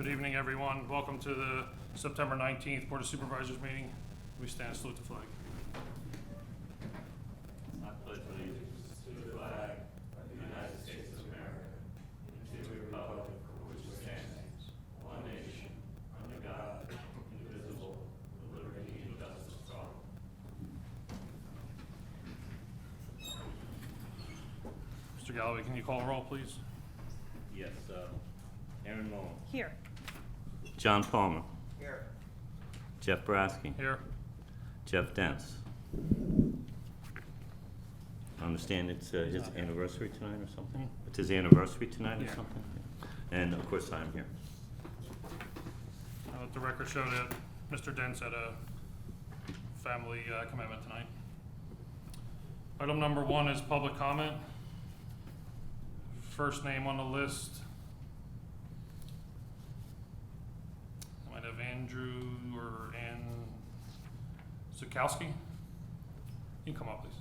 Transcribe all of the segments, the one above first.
Good evening, everyone. Welcome to the September 19th Board of Supervisors meeting. We stand and salute the flag. I pledge allegiance to the flag of the United States of America and to the republic for which it stands, one nation, under God, indivisible, with liberty and justice for all. Mr. Galloway, can you call a roll, please? Yes, Aaron Mullen. Here. John Palmer. Here. Jeff Brasky. Here. Jeff Dents. I understand it's his anniversary tonight or something? It's his anniversary tonight or Yeah. something? And of course I'm here. Let the record show that Mr. Dents had a family commitment tonight. Item number 1 is public comment. First name on the list. I might have Andrew or Ann Zukowski. You can come up, please.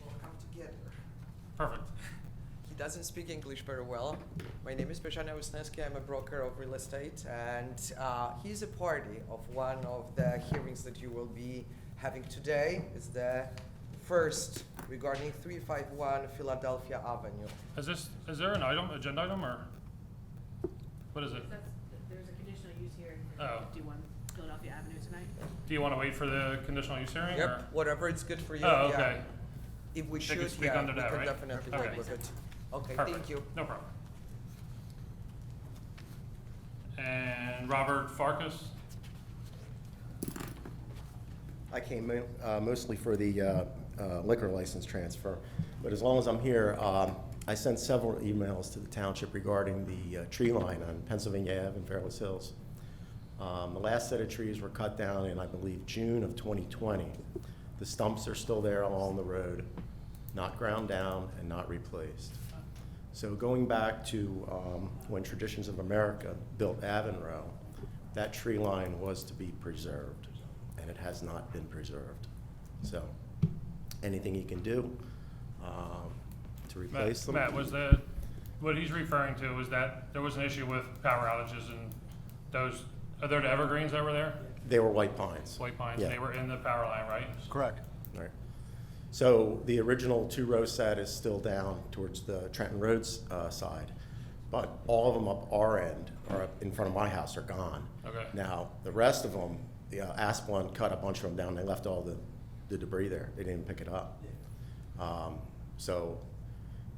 We'll come together. Perfect. He doesn't speak English very well. My name is Bezhanya Wisniewski. I'm a broker of real estate, and he's a party of one of the hearings that you will be having today. It's the first regarding 351 Philadelphia Avenue. Is there an agenda item, or what is it? There's a conditional use hearing for Oh. 51 Philadelphia Avenue tonight. Do you want to wait for the conditional use hearing? Yep, Or? whatever it's good for you. Oh, yeah. okay. If we They should, can speak yeah, under we that, can right? definitely Okay. work with it. Okay, Perfect. thank you. No problem. And Robert Farkas? I came mostly for the liquor license transfer, but as long as I'm here, I sent several emails to the township regarding the tree line on Pennsylvania Ave in Fairless Hills. The last set of trees were cut down in, I believe, June of 2020. The stumps are still there along the road, not ground down and not replaced. So going back to when Traditions of America built Avonroe, that tree line was to be preserved, and it has not been preserved. So anything you can do to replace them. Matt, was that, what he's referring to was that there was an issue with power outages, and those, are there the evergreens that were there? They were white pines. White pines, Yeah. they were in the power line, right? Correct. Right. So the original 2-row set is still down towards the Trenton Roads side, but all of them up our end, or up in front of my house, are gone. Okay. Now, the rest of them, the Asplund cut a bunch of them down. They left all the debris there. They didn't pick it up. So,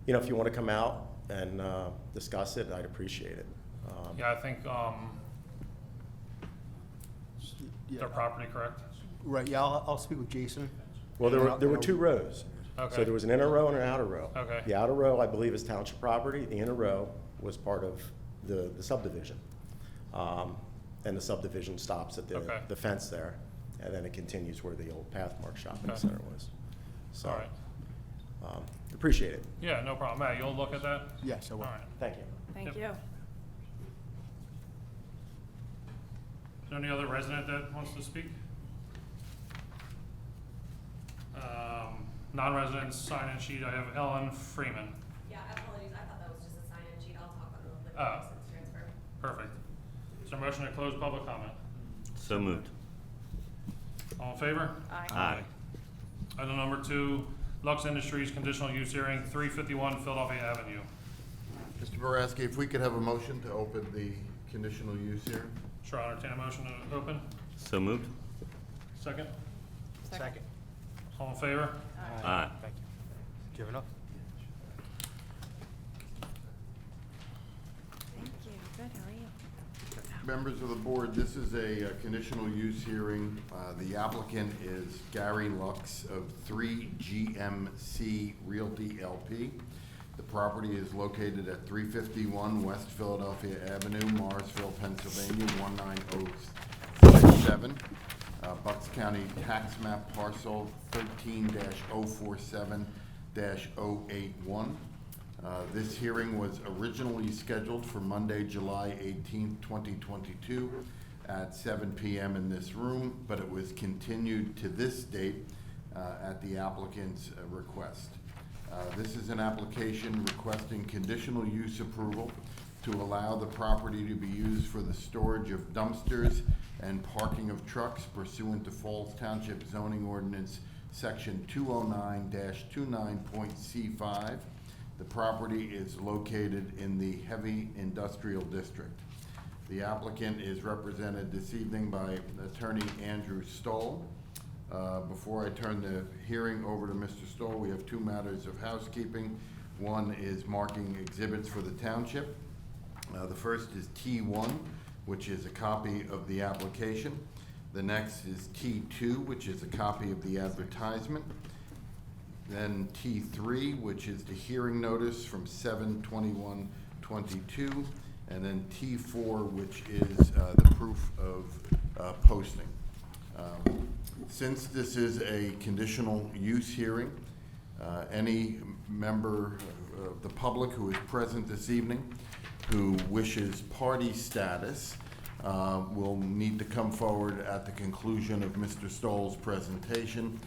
you know, if you want to come out and discuss it, I'd appreciate it. Yeah, I think, their property, correct? Right, yeah, I'll speak with Jason. Well, there And were I'll- 2 rows. Okay. So there was an inner row and an outer row. Okay. The outer row, I believe, is township property. The inner row was part of the subdivision. And the subdivision stops at Okay. the fence there, and then it continues where the old Pathmark Shopping Okay. Center was. So, All right. appreciate it. Yeah, no problem. Matt, you'll look at that? Yes, I All will. right. Thank you. Thank Yep. you. Is there any other resident that wants to speak? Non-resident sign-in sheet, I have Ellen Freeman. Yeah, apologies, I thought that was just a sign-in sheet, I'll talk on the liquor Oh. license transfer. Perfect. Is there a motion to close public comment? So moved. All in favor? Aye. Item number 2, Lux Industries Conditional Use Hearing, 351 Philadelphia Avenue. Mr. Boraski, if we could have a motion to open the conditional use hearing? Sure, I'll entertain a motion to open. So moved. Second? Second. All in favor? Aye. Thank you. Do you have enough? Thank you. Good, how are you? Members of the board, this is a conditional use hearing. The applicant is Gary Lux of 3GMC Realty LP. The property is located at 351 West Philadelphia Avenue, Morrisville, Pennsylvania, 19067. Bucks County Tax Map Parcel 13-047-081. This hearing was originally scheduled for Monday, July 18th, 2022 at 7 p.m. in this room, but it was continued to this date at the applicant's request. This is an application requesting conditional use approval to allow the property to be used for the storage of dumpsters and parking of trucks pursuant to Falls Township zoning ordinance section 209-29.C5. The property is located in the heavy industrial district. The applicant is represented this evening by attorney Andrew Stoll. Before I turn the hearing over to Mr. Stoll, we have two matters of housekeeping. One is marking exhibits for the township. The first is T1, which is a copy of the application. The next is T2, which is a copy of the advertisement. Then T3, which is the hearing notice from 7/21/22. And then T4, which is the proof of posting. Since this is a conditional use hearing, any member of the public who is present this evening who wishes party status will need to come forward at the conclusion of Mr. Stoll's presentation.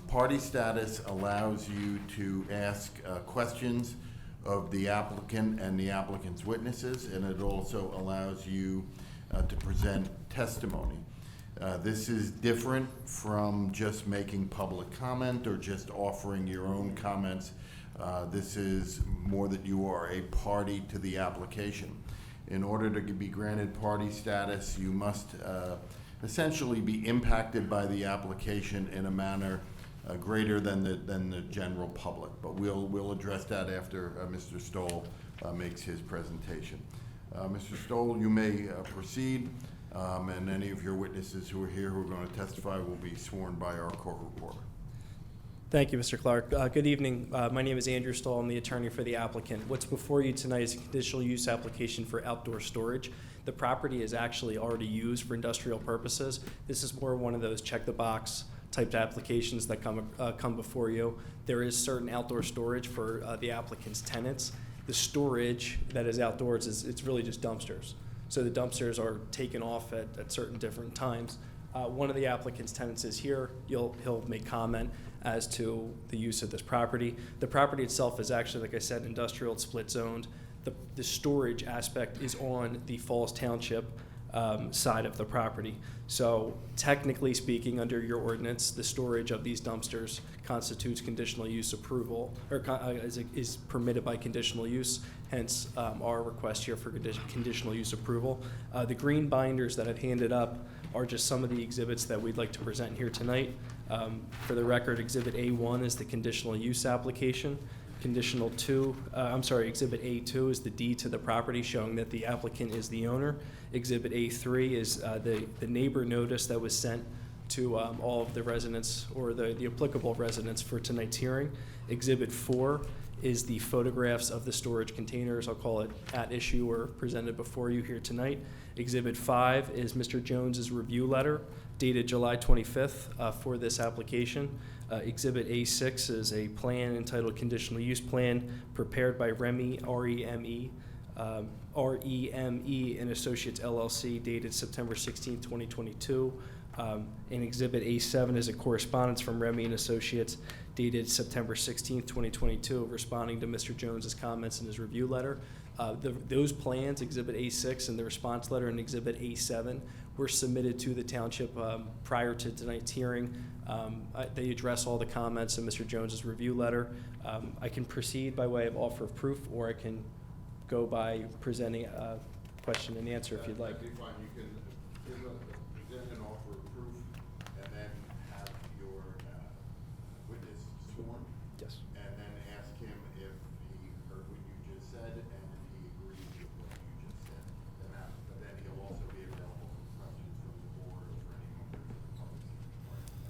Party status allows you to ask questions of the applicant and the applicant's witnesses, and it also allows you to present testimony. This is different from just making public comment or just offering your own comments. This is more that you are a party to the application. In order to be granted party status, you must essentially be impacted by the application in a manner greater than the general public. But we'll address that after Mr. Stoll makes his presentation. Mr. Stoll, you may proceed, and any of your witnesses who are here who are going to testify will be sworn by our court reporter. Thank you, Mr. Clark. Good evening. My name is Andrew Stoll. I'm the attorney for the applicant. What's before you tonight is a conditional use application for outdoor storage. The property is actually already used for industrial purposes. This is more one of those check the box type applications that come before you. There is certain outdoor storage for the applicant's tenants. The storage that is outdoors it's really just dumpsters. So the dumpsters are taken off at certain different times. One of the applicant's tenants is here. He'll make comment as to the use of this property. The property itself is actually, like I said, industrial, it's split zoned. The storage aspect is on the Falls Township side of the property. So technically speaking, under your ordinance, the storage of these dumpsters constitutes conditional use approval, or is permitted by conditional use, hence our request here for conditional use approval. The green binders that I've handed up are just some of the exhibits that we'd like to present here tonight. For the record, Exhibit A1 is the conditional use application. Exhibit A2 is the deed to the property showing that the applicant is the owner. Exhibit A3 is the neighbor notice that was sent to all of the residents or the applicable residents for tonight's hearing. Exhibit 4 is the photographs of the storage containers, I'll call it at issue or presented before you here tonight. Exhibit 5 is Mr. Jones's review letter dated July 25th for this application. Exhibit A6 is a plan entitled Conditional Use Plan prepared by REME and Associates LLC dated September 16th, 2022. And Exhibit A7 is a correspondence from REME and Associates dated September 16th, 2022, responding to Mr. Jones's comments in his review letter. Those plans, Exhibit A6 and the response letter and Exhibit A7, were submitted to the township prior to tonight's hearing. They address all the comments in Mr. Jones's review letter. I can proceed by way of offer of proof, or I can go by presenting a question and answer if you'd like. That'd be fine. You can present an offer of proof and then have your witness sworn. Yes. And then ask him if he heard what you just said and if he agrees with what you just said. But then he'll also be available for questions from the board or for any members of the public.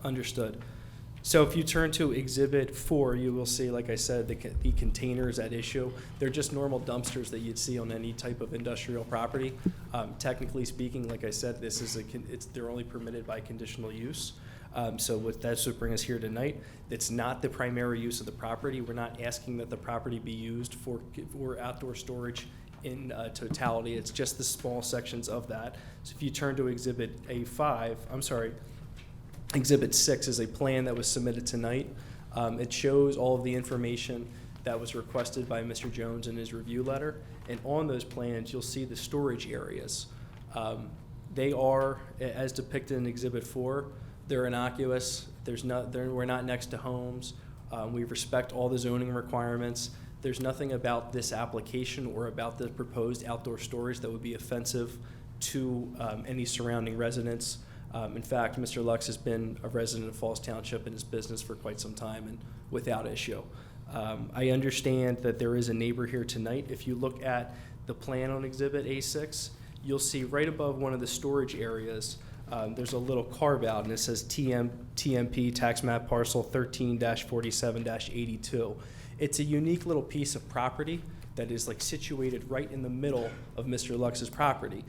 Understood. So if you turn to Exhibit 4, you will see, like I said, the containers at issue. They're just normal dumpsters that you'd see on any type of industrial property. Technically speaking, like I said, they're only permitted by conditional use. So that's what brings us here tonight. It's not the primary use of the property. We're not asking that the property be used for outdoor storage in totality. It's just the small sections of that. So if you turn to Exhibit 6 is a plan that was submitted tonight. It shows all of the information that was requested by Mr. Jones in his review letter. And on those plans, you'll see the storage areas. They are, as depicted in Exhibit 4, they're innocuous. We're not next to homes. We respect all the zoning requirements. There's nothing about this application or about the proposed outdoor storage that would be offensive to any surrounding residents. In fact, Mr. Lux has been a resident of Falls Township in his business for quite some time and without issue. I understand that there is a neighbor here tonight. If you look at the plan on Exhibit A6, you'll see right above one of the storage areas, there's a little carve out and it says TMP tax map parcel 13-47-82. It's a unique little piece of property that is like situated right in the middle of Mr. Lux's property.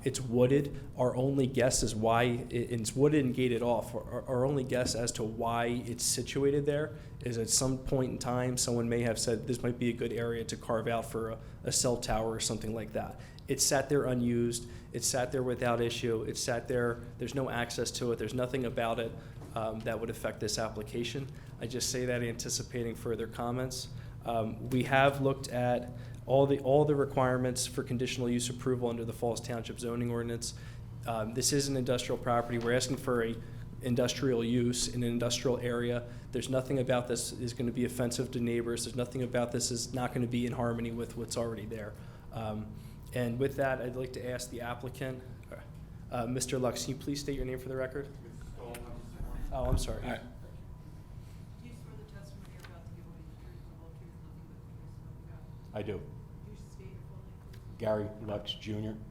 It's wooded. Our only guess is why it's wooded and gated off. Our only guess as to why it's situated there is at some point in time, someone may have said this might be a good area to carve out for a cell tower or something like that. It sat there unused. It sat there without issue. It sat there. There's no access to it. There's nothing about it that would affect this application. I just say that anticipating further comments. We have looked at all the requirements for conditional use approval under the Falls Township zoning ordinance. This is an industrial property. We're asking for a industrial use in an industrial area. There's nothing about this is going to be offensive to neighbors. There's nothing about this is not going to be in harmony with what's already there. And with that, I'd like to ask the applicant, Mr. Lux, can you please state your name for the record? Oh, I'm sorry. Do you swear the testimony you're about to give will be the truth, the whole truth, nothing but the truth, so help you God? I do. You should state your full name, please. Gary Lux, Jr. Thank you.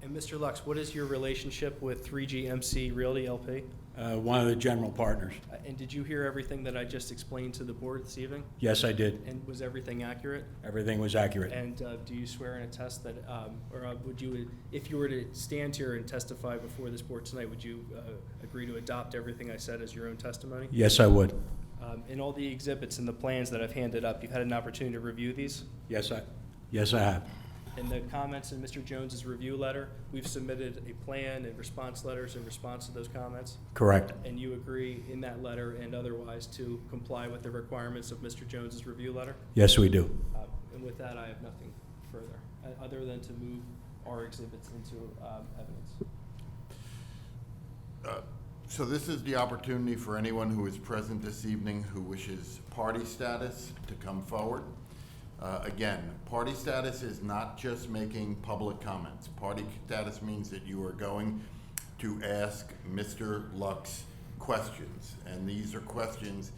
And Mr. Lux, what is your relationship with 3G MC Realty LP? One of the general partners. And did you hear everything that I just explained to the board this evening? Yes, I did. And was everything accurate? Everything was accurate. And do you swear and attest that, would you, if you were to stand here and testify before this board tonight, would you agree to adopt everything I said as your own testimony? Yes, I would. In all the exhibits and the plans that I've handed up, you've had an opportunity to review these? Yes, I have. In the comments in Mr. Jones's review letter, we've submitted a plan and response letters in response to those comments. Correct. And you agree in that letter and otherwise to comply with the requirements of Mr. Jones's review letter? Yes, we do. And with that, I have nothing further, other than to move our exhibits into evidence. So this is the opportunity for anyone who is present this evening who wishes party status to come forward. Again, party status is not just making public comments. Party status means that you are going to ask Mr. Lux questions. And these are questions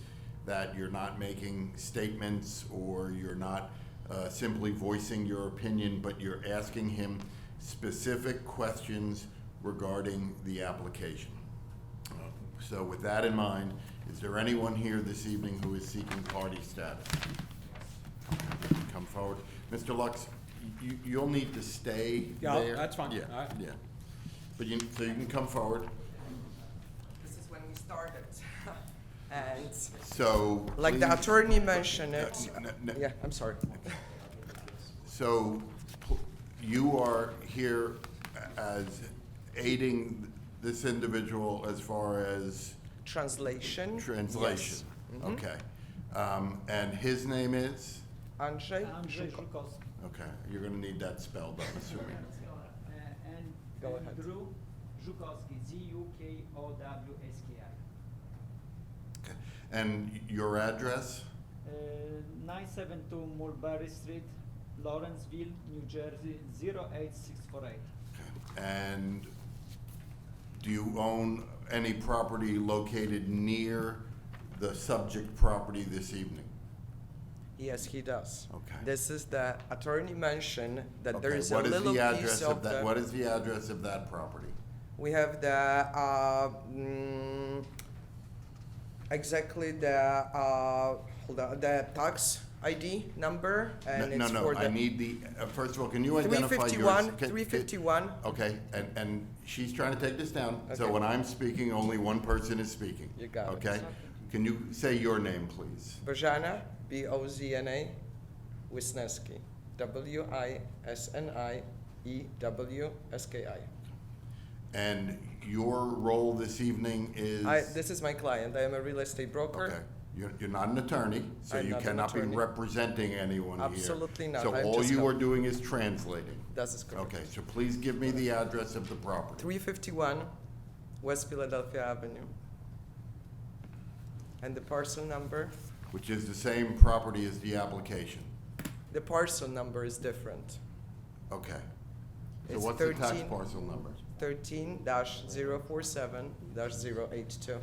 that you're not making statements or you're not simply voicing your opinion, but you're asking him specific questions regarding the application. So with that in mind, is there anyone here this evening who is seeking party status? Come forward. Mr. Lux, you'll need to stay Yeah, there. that's fine. Yeah, All right. yeah. But so you can come forward. This is when we started. And So. like the please- attorney mentioned it. No. Yeah, I'm sorry. So you are here as aiding this individual as far as Translation. translation? Yes. Mhm. Okay. And his name is? Andrzej Andrzej Żukowski. Żukowski. Okay, you're gonna need that spelled, I'm assuming. And Go ahead. Drew Żukowski, Zukowski. Okay. And your address? 972 Mulberry Street, Lawrenceville, New Jersey, 08648. And do you own any property located near the subject property this evening? Yes, he does. Okay. This is the attorney mentioned that there Okay, is a what is little the piece address of that? the. What is the address of that property? We have the exactly the hold on, the tax ID number and it's No, for I the need the, first of all, can you identify yours? 351. Can- 351. Okay, and she's trying to take this down, so Okay. when I'm speaking, only one person is speaking. You got it. Okay? Can you say your name, please? Bozana, Bozna, Wisniewski, Wisniewski. And your role this evening is? This is my client. I am a real estate broker. Okay, you're not an attorney, so I'm you not an cannot be attorney. representing anyone here. Absolutely not. So I'm all just you help- are doing is translating. That is correct. Okay, so please give me the address of the property. 351 West Philadelphia Avenue. And the parcel number? Which is the same property as the application. The parcel number is different. Okay. So It's what's the tax 13 parcel number? 13-047-082. Okay.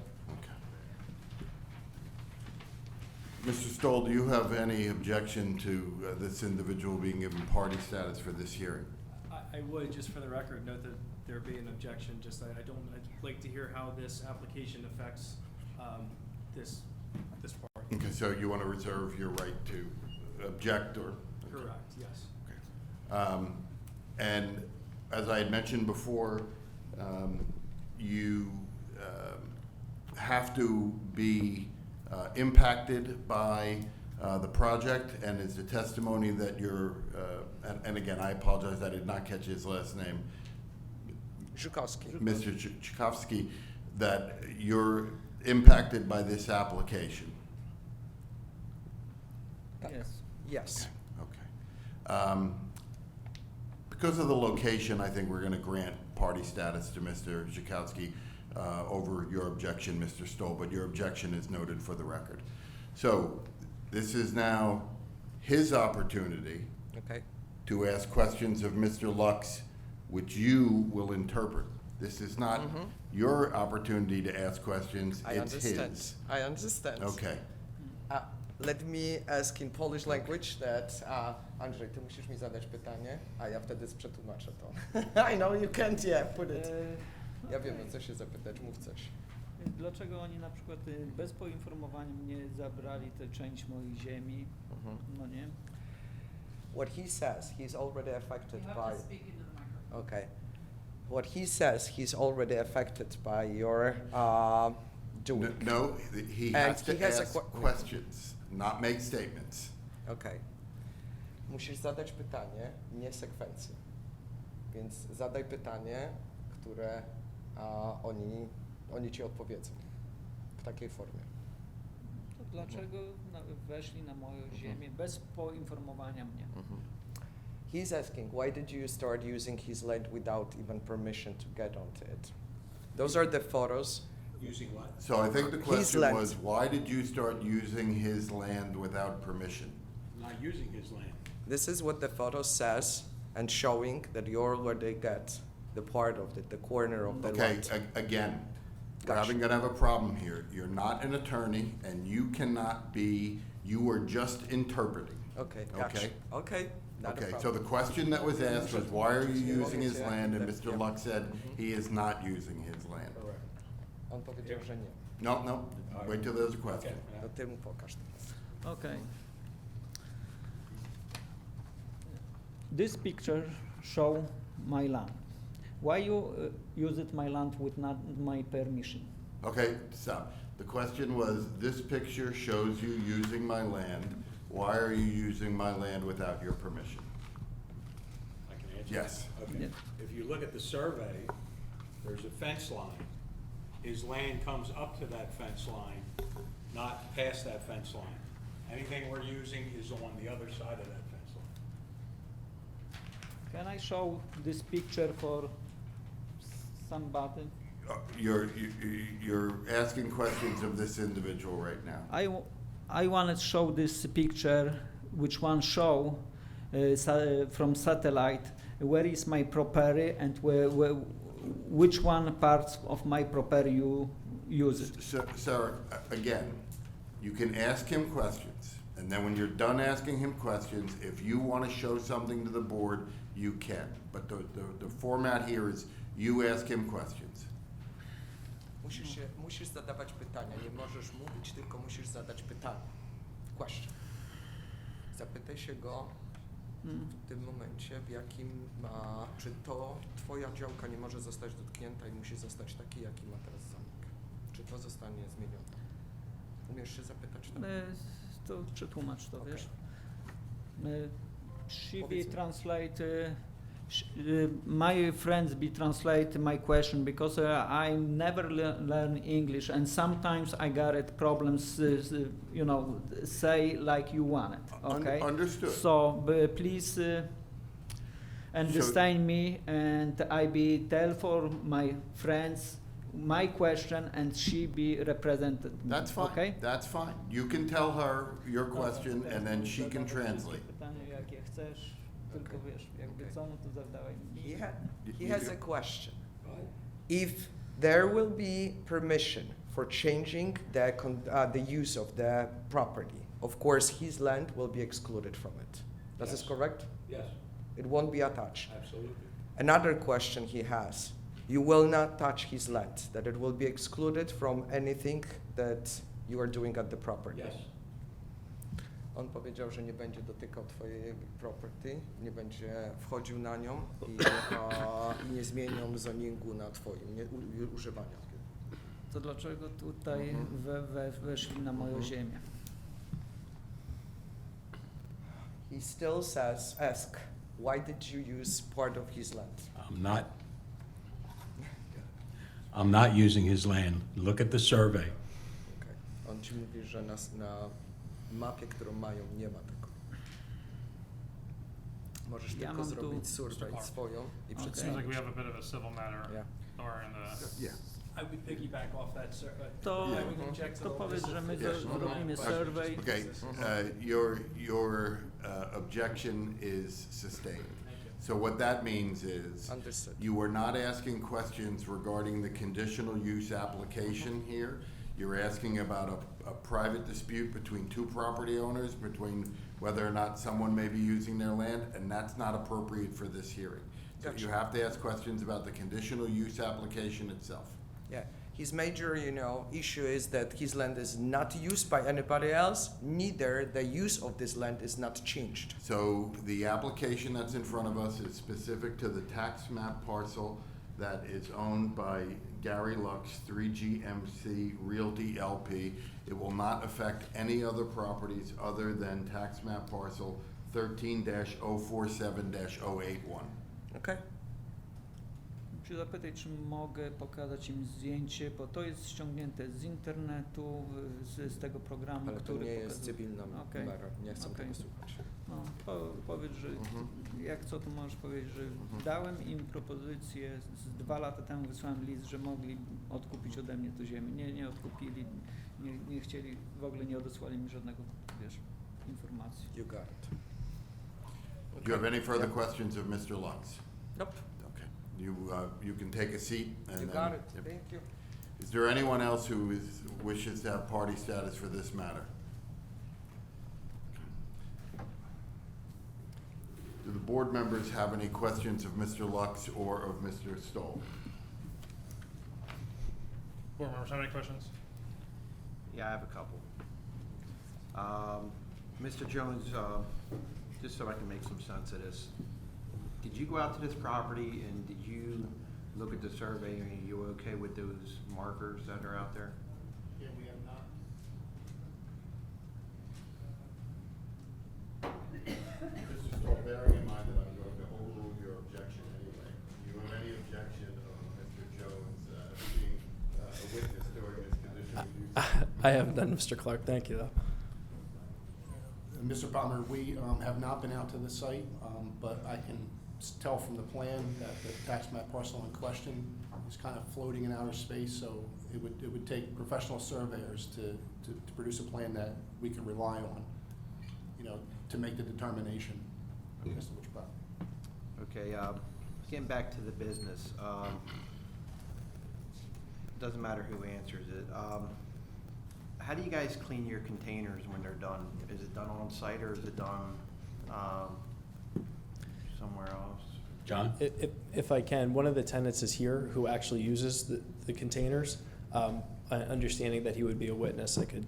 Mr. Stoll, do you have any objection to this individual being given party status for this hearing? I would, just for the record, note that there be an objection, just that I'd like to hear how this application affects this part. Okay, so you want to reserve your right to object or? Correct, yes. And as I had mentioned before, you have to be impacted by the project, and it's a testimony that you're, and again, I apologize, I did not catch his last name, Żukowski. Mr. Tchaikovsky, that you're impacted by this application. Yes. Yes. Okay. Because of the location, I think we're going to grant party status to Mr. Tchaikovsky over your objection, Mr. Stoll, but your objection is noted for the record. So this is now his opportunity Okay. to ask questions of Mr. Lux, which you will interpret. This is not your opportunity to ask questions, I it's understand. his. I understand. Okay. Let me ask in Polish language that, Andrzej, ty musisz mi zadać pytanie, a ja wtedy przetłumaczę to. I know you can't, yeah, put it. Ja wiem, o co się zapytać, mów coś. Dlaczego oni na przykład bez poinformowania mnie zabrali tę część mojej ziemi, no nie? What he says, he's already affected You by... have to speak into the microphone. Okay. What he says, he's already affected by your doing. No, he And has to he has a ask que- questions, not make statements. Okay. Musisz zadać pytanie, nie sekwencję. Więc zadaj pytanie, które oni ci odpowiedzą w takiej formie. To dlaczego weszli na moją ziemię bez poinformowania mnie? He's asking, why did you start using his land without even permission to get onto it? Those are the photos. Using what? So I think the His question land. was, why did you start using his land without permission? Not using his land. This is what the photo says and showing that you already get the part of it, the corner of the Okay, land. again, we're Gotcha. gonna have a problem here. You're not an attorney, and you cannot be, you are just interpreting. Okay, gotcha. Okay. Okay, not a Okay, so problem. the question that was asked was, why are you using his land? And Mr. Lux said, he is not using his land. On powiedział, że nie. No, wait till there's a question. To ty mu pokaż teraz. Okay. This picture show my land. Why you used my land with not my permission? Okay, stop. The question was, this picture shows you using my land. Why are you using my land without your permission? I can answer Yes. that. Okay. Yeah. If you look at the survey, there's a fence line. His land comes up to that fence line, not past that fence line. Anything we're using is on the other side of that fence line. Can I show this picture for somebody? You're asking questions of this individual right now. I want to show this picture, which one show from satellite, where is my property and which one part of my property you use it. Sir, again, you can ask him questions, and then when you're done asking him questions, if you want to show something to the board, you can. But the format here is you ask him questions. Musisz zadawać pytania, nie możesz mówić, tylko musisz zadać pytanie. Question. Zapytaj się go w tym momencie, w jakim czy to twoja działka nie może zostać dotknięta i musi zostać taki, jaki ma teraz zamek. Czy to zostanie zmienione? Umiesz się zapytać? Tak? To przetłumacz to, Okay. wiesz. She Powiedz mi. translate My friends be translate my question because I never learn English and sometimes I got it problems, say like you want it, okay? Understood. So please understand me and I be tell for my friends my question and she be represented. That's fine. Okay? That's fine. You can tell her your question and then she can translate. Pytania jakie chcesz, tylko wiesz, jakby co, no to zadawaj mi. He has a question. If there will be permission for changing the use of the property, of course his land will be excluded from it. That is Yes. correct? Yes, It won't be attached. absolutely. Another question he has, you will not touch his land, that it will be excluded from anything that you are doing at the property. Yes. On powiedział, że nie będzie dotykał twojej property, nie będzie wchodził na nią i nie zmienią zoningu na twoim, używania. To dlaczego tutaj weszli na moją ziemię? He still ask, why did you use part of his land? I'm not using his land. Look at the survey. Okay. On ci mówi, że na mapie, którą mają, nie ma tego. Możesz Ja tylko mam tu- zrobić survey Clark. swoją i Okay. It seems like we have a bit of a civil matter, Yeah. or in the, Yeah. I would piggyback off that, sir. To, Yeah. I would object to to the- powiedz, że my Yes. zrobimy survey. Okay, your objection is sustained. Thank you. So what that means is, Understood. you are not asking questions regarding the conditional use application here. You're asking about a private dispute between two property owners, between whether or not someone may be using their land, and that's not appropriate for this hearing. So you Gotcha. have to ask questions about the conditional use application itself. Yeah, his major, issue is that his land is not used by anybody else, neither the use of this land is not changed. So the application that's in front of us is specific to the tax map parcel that is owned by Gary Lux, 3GMC Realty LP. It will not affect any other properties other than tax map parcel 13-047-081. Okay? Czy zapytaj, czy mogę pokazać im zdjęcie, bo to jest ściągnięte z internetu, z tego programu, Ale to który nie jest pokazuje. cywilna Okej. mera, nie chcę Okej. tego słuchać. No, powiedz, że jak co, to możesz powiedzieć, że dałem im propozycję, z 2 lata temu wysłałem list, że mogli odkupić ode mnie tę ziemię. Nie odkupili, nie chcieli, w ogóle nie odesłali mi żadnego, informacji. You got it. Do you have any further questions of Mr. Lux? Nope, Okay. You can take a seat and you then. got it, Yep. thank you. Is there anyone else who wishes to have party status for this matter? Do the board members have any questions of Mr. Lux or of Mr. Stoll? board members have any questions? Yeah, I have a couple. Mr. Jones, just so I can make some sense of this, did you go out to this property and did you look at the survey and are you okay with those markers that are out there? Yeah, we have not. Mr. Stoll, bearing in mind that I'm going to overrule your objection anyway, do you have any objection of Mr. Jones being a witness during this conditional use? I haven't done, Mr. Clark. Thank you, though. Mr. Palmer, we have not been out to the site, but I can tell from the plan that the tax map parcel in question is kind of floating in outer space, so it would take professional surveyors to produce a plan that we can rely on, to make the determination as to which property. Okay, getting back to the business, doesn't matter who answers it. How do you guys clean your containers when they're done? Is it done on site or is it done somewhere else? John? If I can, one of the tenants is here who actually uses the containers. Understanding that he would be a witness, I could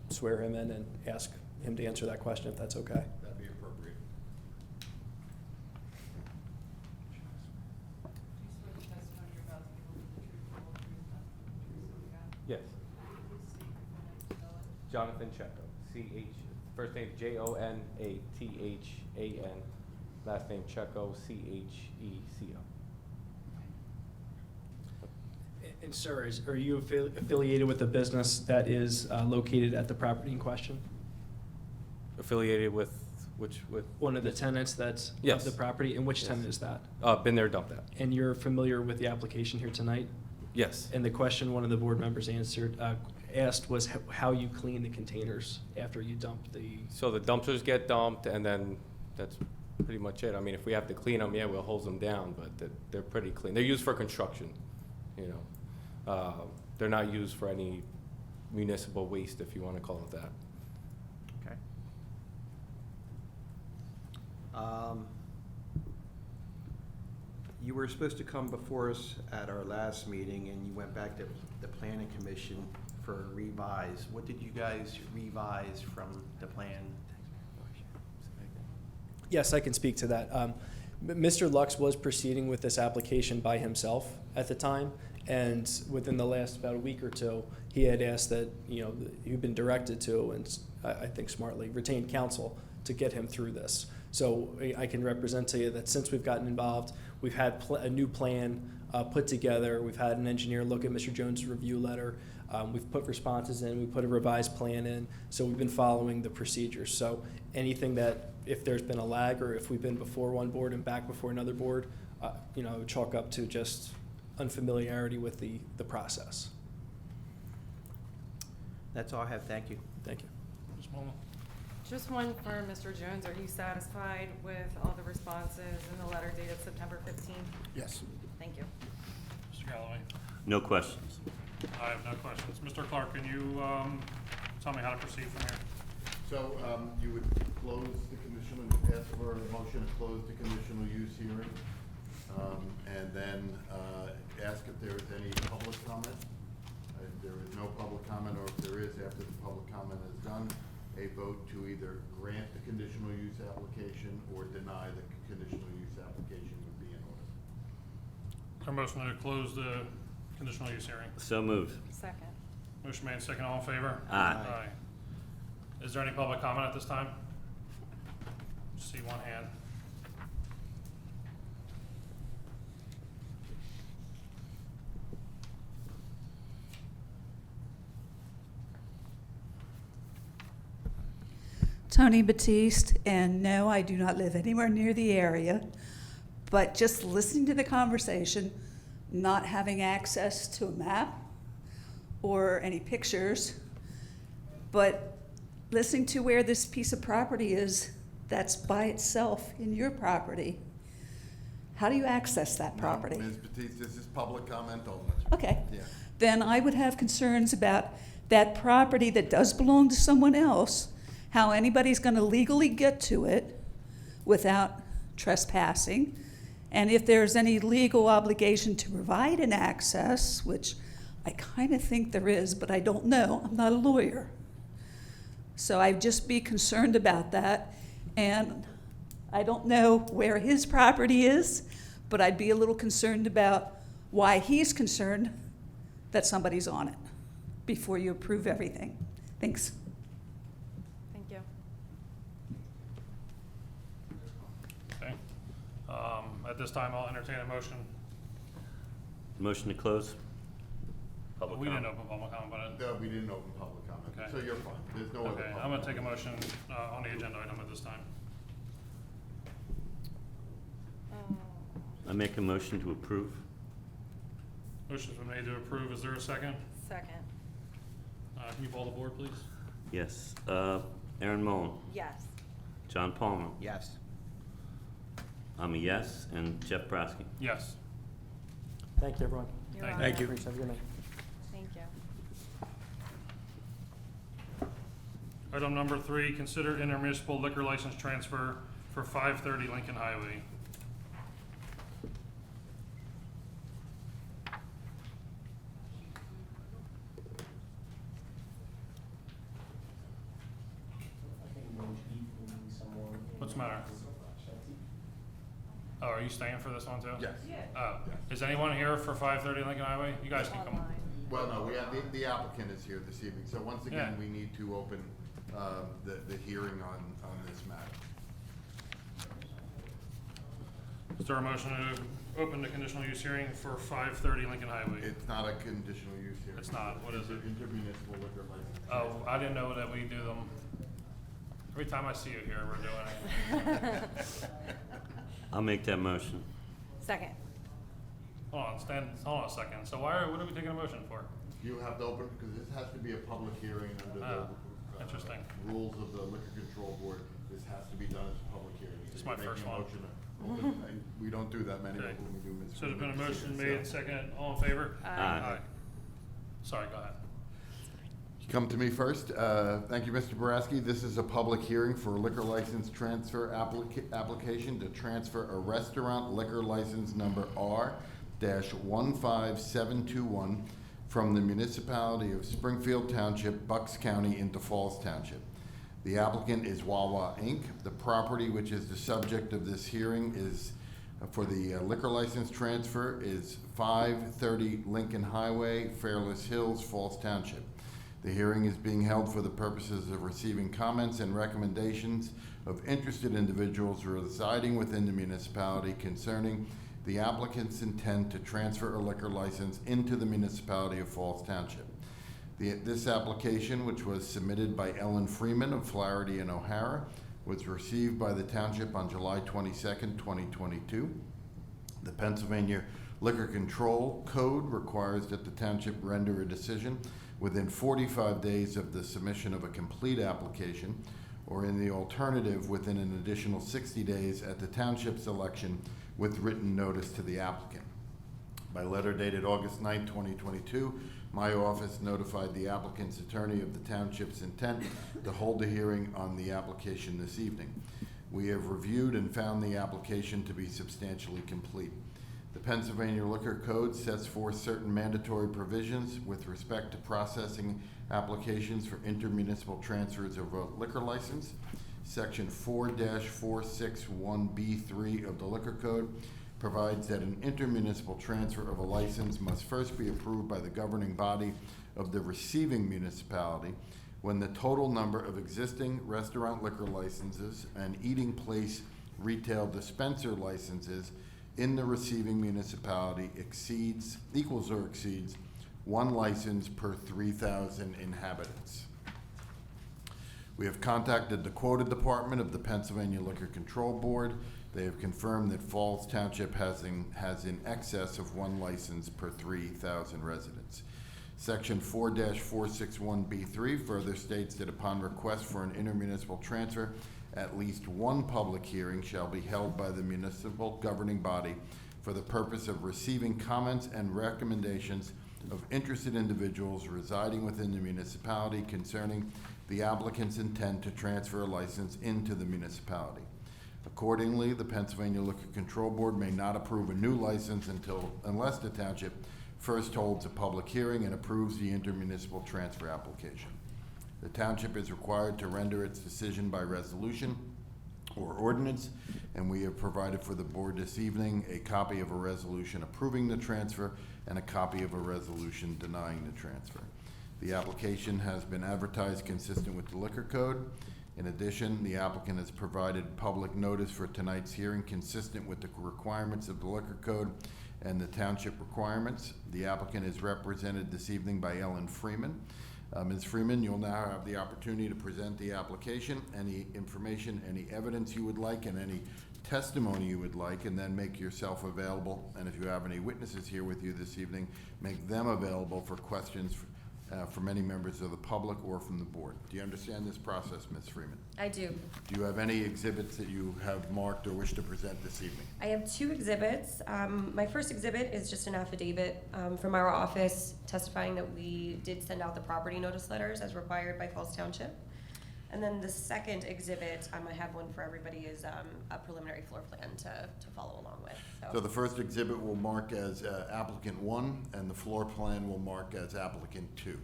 swear him in and ask him to answer that question, if that's okay. That'd be appropriate. Do you swear the testimony you're about to give will be the truth, the whole truth, nothing but the truth, so help you God? Yes, Please state your full name, spell it. Jonathan Checo, first name Jonathan, last name Checo, Checo. And sir, are you affiliated with a business that is located at the property in question? Affiliated with with? One of the tenants that's of Yes. the property, and which Yes. tenant is that? Been there, dumped that. And you're familiar with the application here tonight? Yes. And the question one of the board members asked was how you clean the containers after you dump the, So the dumpsters get dumped, and then that's pretty much it. I mean, if we have to clean them, yeah, we'll hose them down, but they're pretty clean. They're used for construction, you know. They're not used for any municipal waste, if you want to call it that. Okay. You were supposed to come before us at our last meeting, and you went back to the planning commission for a revise. What did you guys revise from the plan? yes, I can speak to that. Mr. Lux was proceeding with this application by himself at the time, and within the last about a week or two, he had asked that, you know, he'd been directed to, and I think smartly, retain counsel to get him through this. So I can represent to you that since we've gotten involved, we've had a new plan put together. We've had an engineer look at Mr. Jones' review letter. We've put responses in. We put a revised plan in. So we've been following the procedures. So anything that, if there's been a lag or if we've been before one board and back before another board, you know, I would chalk up to just unfamiliarity with the process. That's all I have. Thank you. Thank you. Ms. Mullen? Just one for Mr. Jones. Are you satisfied with all the responses in the letter dated September 15th? Yes. Thank you. Mr. Galloway? No questions. I have no questions. Mr. Clark, can you tell me how to proceed from here? So, you would close the conditional, ask for a motion to close the conditional use hearing, and then, ask if there is any public comment. If there is no public comment, or if there is, after the public comment is done, a vote to either grant the conditional use application or deny the conditional use application would be in order. Is there a motion to close the conditional use hearing? So moved. Second. Motion made, second, all in favor? Aye. Is there any public comment at this time? See one hand. Tony Batiste, and no, I do not live anywhere near the area, but just listening to the conversation, not having access to a map or any pictures, but listening to where this piece of property is, that's by itself in your property. How do you access that property? Ms. Batiste, this is public comment only. Okay. Yeah. Then I would have concerns about that property that does belong to someone else, how anybody's going to legally get to it without trespassing, and if there's any legal obligation to provide an access, which I kind of think there is, but I don't know. I'm not a lawyer. So I'd just be concerned about that, and I don't know where his property is, but I'd be a little concerned about why he's concerned that somebody's on it before you approve everything. Thanks. Thank you. Okay. At this time, I'll entertain a motion. Motion to close? Public We didn't comment. open public comment, but No, we didn't open public comment, Okay. so you're fine. There's no other okay, public I'm gonna take a comment. motion on the agenda item at this time. I make a motion to approve. Motion's been made to approve. Is there a second? Second. Can you poll the board, please? Yes. Aaron Mullen, Yes. John Palmer, Yes. I'm a yes, and Jeff Brasky. Yes. Thank you, everyone. You're Thank on you. it. Appreciate it. Have a good night. Thank you. Item number 3, consider intermunicipal liquor license transfer for 530 Lincoln Highway. What's the matter? Oh, are you staying for this one too? Yes. Oh, is anyone here for 530 Lincoln Highway? You guys can come. Online. Well, no, we have, the applicant is here this evening, so once again, Yeah. we need to open, the hearing on this matter. Is there a motion to open the conditional use hearing for 530 Lincoln Highway? It's not a conditional use hearing. It's not. What is it? Intermunicipal liquor license. Oh, I didn't know that we do them. Every time I see you here, we're doing it. I'll make that motion. Second. Hold on a second. So what are we taking a motion for? You have to open, because this has to be a public hearing under the Interesting. rules of the Liquor Control Board. This has to be done as a public hearing. This is So my you're first making a one. motion to open. We don't do that many, Okay. but when we do. Ms. So there's been a Freeman, motion so- made, second, all in favor? Aye. Sorry, go ahead. You come to me first. Thank you, Mr. Boraski. This is a public hearing for a liquor license transfer application to transfer a restaurant liquor license number R-15721 from the municipality of Springfield Township, Bucks County into Falls Township. The applicant is Wawa Inc. The property which is the subject of this hearing is, for the liquor license transfer, is 530 Lincoln Highway, Fairless Hills, Falls Township. The hearing is being held for the purposes of receiving comments and recommendations of interested individuals residing within the municipality concerning the applicant's intent to transfer a liquor license into the municipality of Falls Township. This application, which was submitted by Ellen Freeman of Flaherty and O'Hara, was received by the township on July 22nd, 2022. The Pennsylvania Liquor Control Code requires that the township render a decision within 45 days of the submission of a complete application, or in the alternative, within an additional 60 days at the township's election with written notice to the applicant. By letter dated August 9, 2022, my office notified the applicant's attorney of the township's intent to hold a hearing on the application this evening. We have reviewed and found the application to be substantially complete. The Pennsylvania Liquor Code sets forth certain mandatory provisions with respect to processing applications for intermunicipal transfers of a liquor license. Section 4-461B3 of the Liquor Code provides that an intermunicipal transfer of a license must first be approved by the governing body of the receiving municipality when the total number of existing restaurant liquor licenses and eating place retail dispenser licenses in the receiving municipality equals or exceeds one license per 3,000 inhabitants. We have contacted the quota department of the Pennsylvania Liquor Control Board. They have confirmed that Falls Township has in excess of one license per 3,000 residents. Section 4-461B3 further states that upon request for an intermunicipal transfer, at least one public hearing shall be held by the municipal governing body for the purpose of receiving comments and recommendations of interested individuals residing within the municipality concerning the applicant's intent to transfer a license into the municipality. Accordingly, the Pennsylvania Liquor Control Board may not approve a new license unless the township first holds a public hearing and approves the intermunicipal transfer application. The township is required to render its decision by resolution or ordinance, and we have provided for the board this evening a copy of a resolution approving the transfer and a copy of a resolution denying the transfer. The application has been advertised consistent with the liquor code. In addition, the applicant has provided public notice for tonight's hearing consistent with the requirements of the liquor code and the township requirements. The applicant is represented this evening by Ellen Freeman. Ms. Freeman, you'll now have the opportunity to present the application, any information, any evidence you would like, and any testimony you would like, and then make yourself available. And if you have any witnesses here with you this evening, make them available for questions from any members of the public or from the board. Do you understand this process, Ms. Freeman? I do. Do you have any exhibits that you have marked or wish to present this evening? I have two exhibits. My first exhibit is just an affidavit from our office testifying that we did send out the property notice letters as required by Falls Township. And then the second exhibit, I have one for everybody, is a preliminary floor plan to follow along with. So the first exhibit will mark as applicant 1, and the floor plan will mark as applicant 2.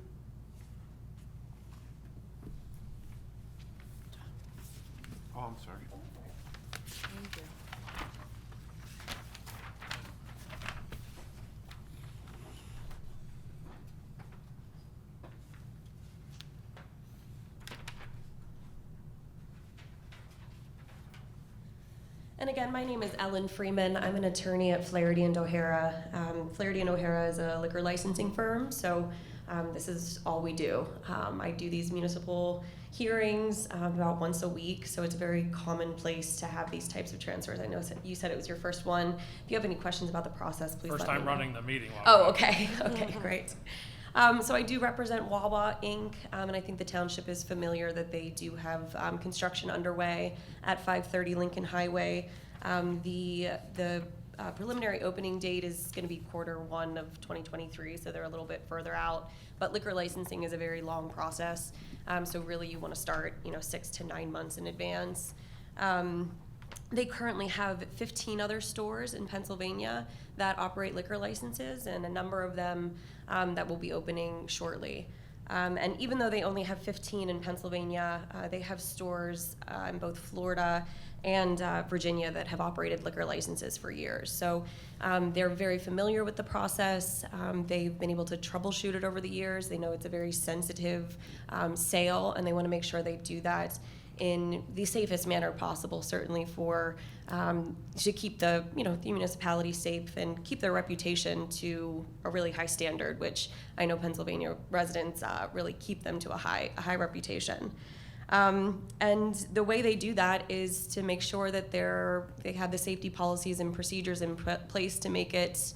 Oh, I'm sorry. Thank you. And And again, my name is Ellen Freeman. I'm an attorney at Flaherty and O'Hara. Flaherty and O'Hara is a liquor licensing firm, so this is all we do. I do these municipal hearings about once a week, so it's a very common place to have these types of transfers. I know you said it was your first one. If you have any questions about the process, please First let me time know. running the meeting. Oh, okay. Okay, great. So I do represent Wawa Inc., and I think the township is familiar that they do have construction underway at 530 Lincoln Highway. The preliminary opening date is going to be Q1 of 2023, so they're a little bit further out. But liquor licensing is a very long process, so really you want to start, 6 to 9 months in advance. They currently have 15 other stores in Pennsylvania that operate liquor licenses, and a number of them that will be opening shortly. And even though they only have 15 in Pennsylvania, they have stores in both Florida and Virginia that have operated liquor licenses for years. So they're very familiar with the process. They've been able to troubleshoot it over the years. They know it's a very sensitive sale, and they want to make sure they do that in the safest manner possible, certainly for to keep the the municipality safe and keep their reputation to a really high standard, which I know Pennsylvania residents really keep them to a high reputation. And the way they do that is to make sure that they have the safety policies and procedures in place to make it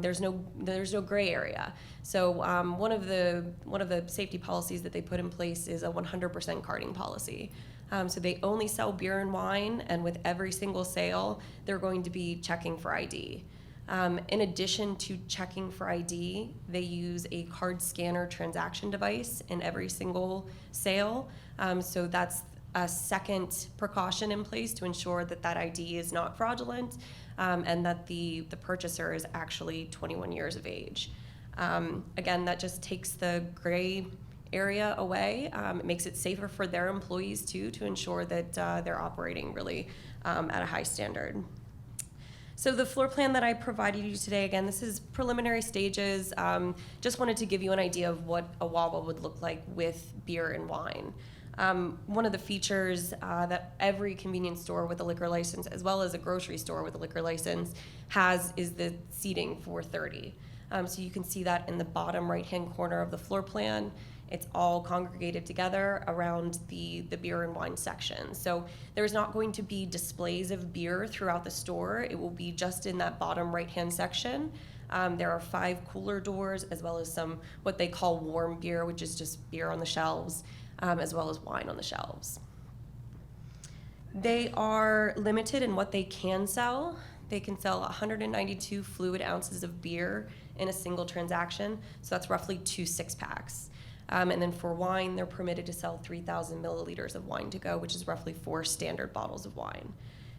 there's no gray area. So one of the safety policies that they put in place is a 100% carding policy. So they only sell beer and wine, and with every single sale, they're going to be checking for ID. In addition to checking for ID, they use a card scanner transaction device in every single sale. So that's a second precaution in place to ensure that that ID is not fraudulent, and that the purchaser is actually 21 years of age. Again, that just takes the gray area away. It makes it safer for their employees too, to ensure that they're operating really at a high standard. So the floor plan that I provided you today, again, this is preliminary stages. Just wanted to give you an idea of what a Wawa would look like with beer and wine. One of the features that every convenience store with a liquor license, as well as a grocery store with a liquor license, has is the seating for 30. So you can see that in the bottom right-hand corner of the floor plan. It's all congregated together around the beer and wine section. So there's not going to be displays of beer throughout the store. It will be just in that bottom right-hand section. There are 5 cooler doors, as well as some what they call warm beer, which is just beer on the shelves, as well as wine on the shelves. They are limited in what they can sell. They can sell 192 fluid ounces of beer in a single transaction, so that's roughly 2 6-packs. And then for wine, they're permitted to sell 3,000 milliliters of wine to go, which is roughly 4 standard bottles of wine.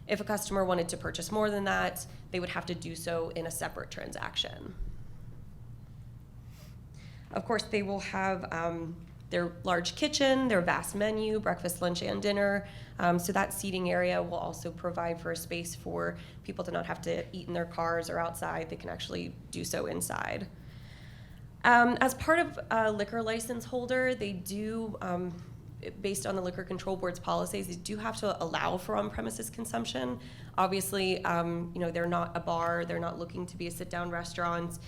If a customer wanted to purchase more than that, they would have to do so in a separate transaction. Of course, they will have their large kitchen, their vast menu, breakfast, lunch, and dinner. So that seating area will also provide for a space for people to not have to eat in their cars or outside. They can actually do so inside. As part of a liquor license holder, they do, based on the Liquor Control Board's policies, they do have to allow for on-premises consumption. Obviously, they're not a bar, they're not looking to be a sit-down restaurant.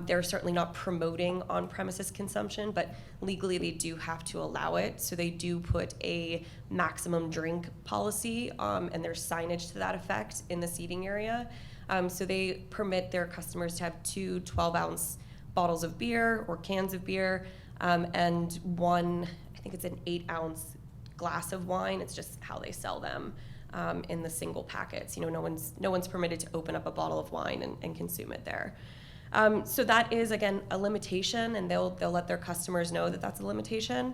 They're certainly not promoting on-premises consumption, but legally they do have to allow it. So they do put a maximum drink policy, and there's signage to that effect in the seating area. So they permit their customers to have 2 12-ounce bottles of beer or cans of beer, and one, I think it's an 8-ounce glass of wine. It's just how they sell them in the single packets. No one's permitted to open up a bottle of wine and consume it there. So that is, again, a limitation, and they'll let their customers know that that's a limitation.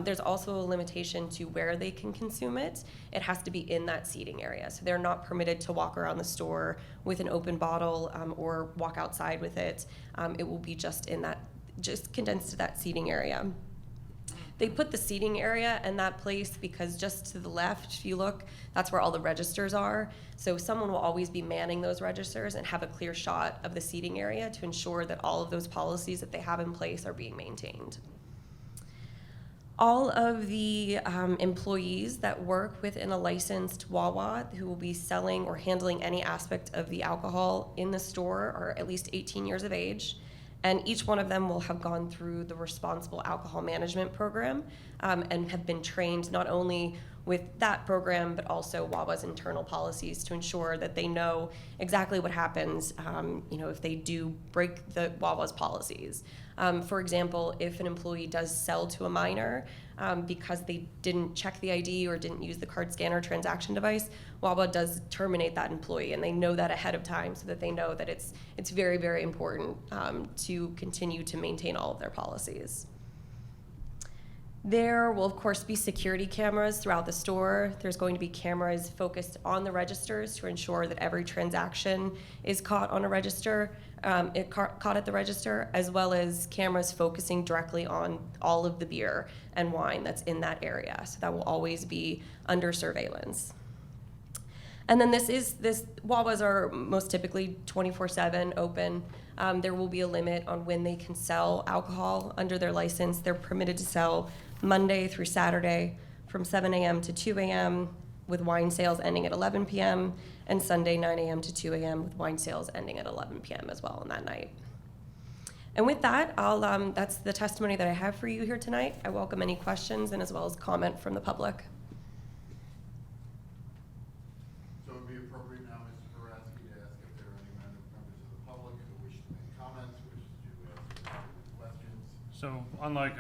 There's also a limitation to where they can consume it. It has to be in that seating area. So they're not permitted to walk around the store with an open bottle or walk outside with it. It will be just condensed to that seating area. They put the seating area in that place because just to the left, if you look, that's where all the registers are. So someone will always be manning those registers and have a clear shot of the seating area to ensure that all of those policies that they have in place are being maintained. All of the employees that work within a licensed Wawa who will be selling or handling any aspect of the alcohol in the store are at least 18 years of age. And each one of them will have gone through the responsible alcohol management program and have been trained not only with that program, but also Wawa's internal policies to ensure that they know exactly what happens, if they do break the Wawa's policies. For example, if an employee does sell to a minor because they didn't check the ID or didn't use the card scanner transaction device, Wawa does terminate that employee, and they know that ahead of time so that they know that it's very, very important to continue to maintain all of their policies. There will, of course, be security cameras throughout the store. There's going to be cameras focused on the registers to ensure that every transaction is caught on a register, caught at the register, as well as cameras focusing directly on all of the beer and wine that's in that area. So that will always be under surveillance. And then Wawas are most typically 24/7 open. There will be a limit on when they can sell alcohol under their license. They're permitted to sell Monday through Saturday from 7 a.m. to 2 a.m. with wine sales ending at 11 p.m. and Sunday 9 a.m. to 2 a.m. with wine sales ending at 11 p.m. as well on that night. And with that, that's the testimony that I have for you here tonight. I welcome any questions and as well as comment from the public. So it would be appropriate now, Mr. Boraski, to ask if there are any members of the public who wish to make comments, wish to ask questions. So unlike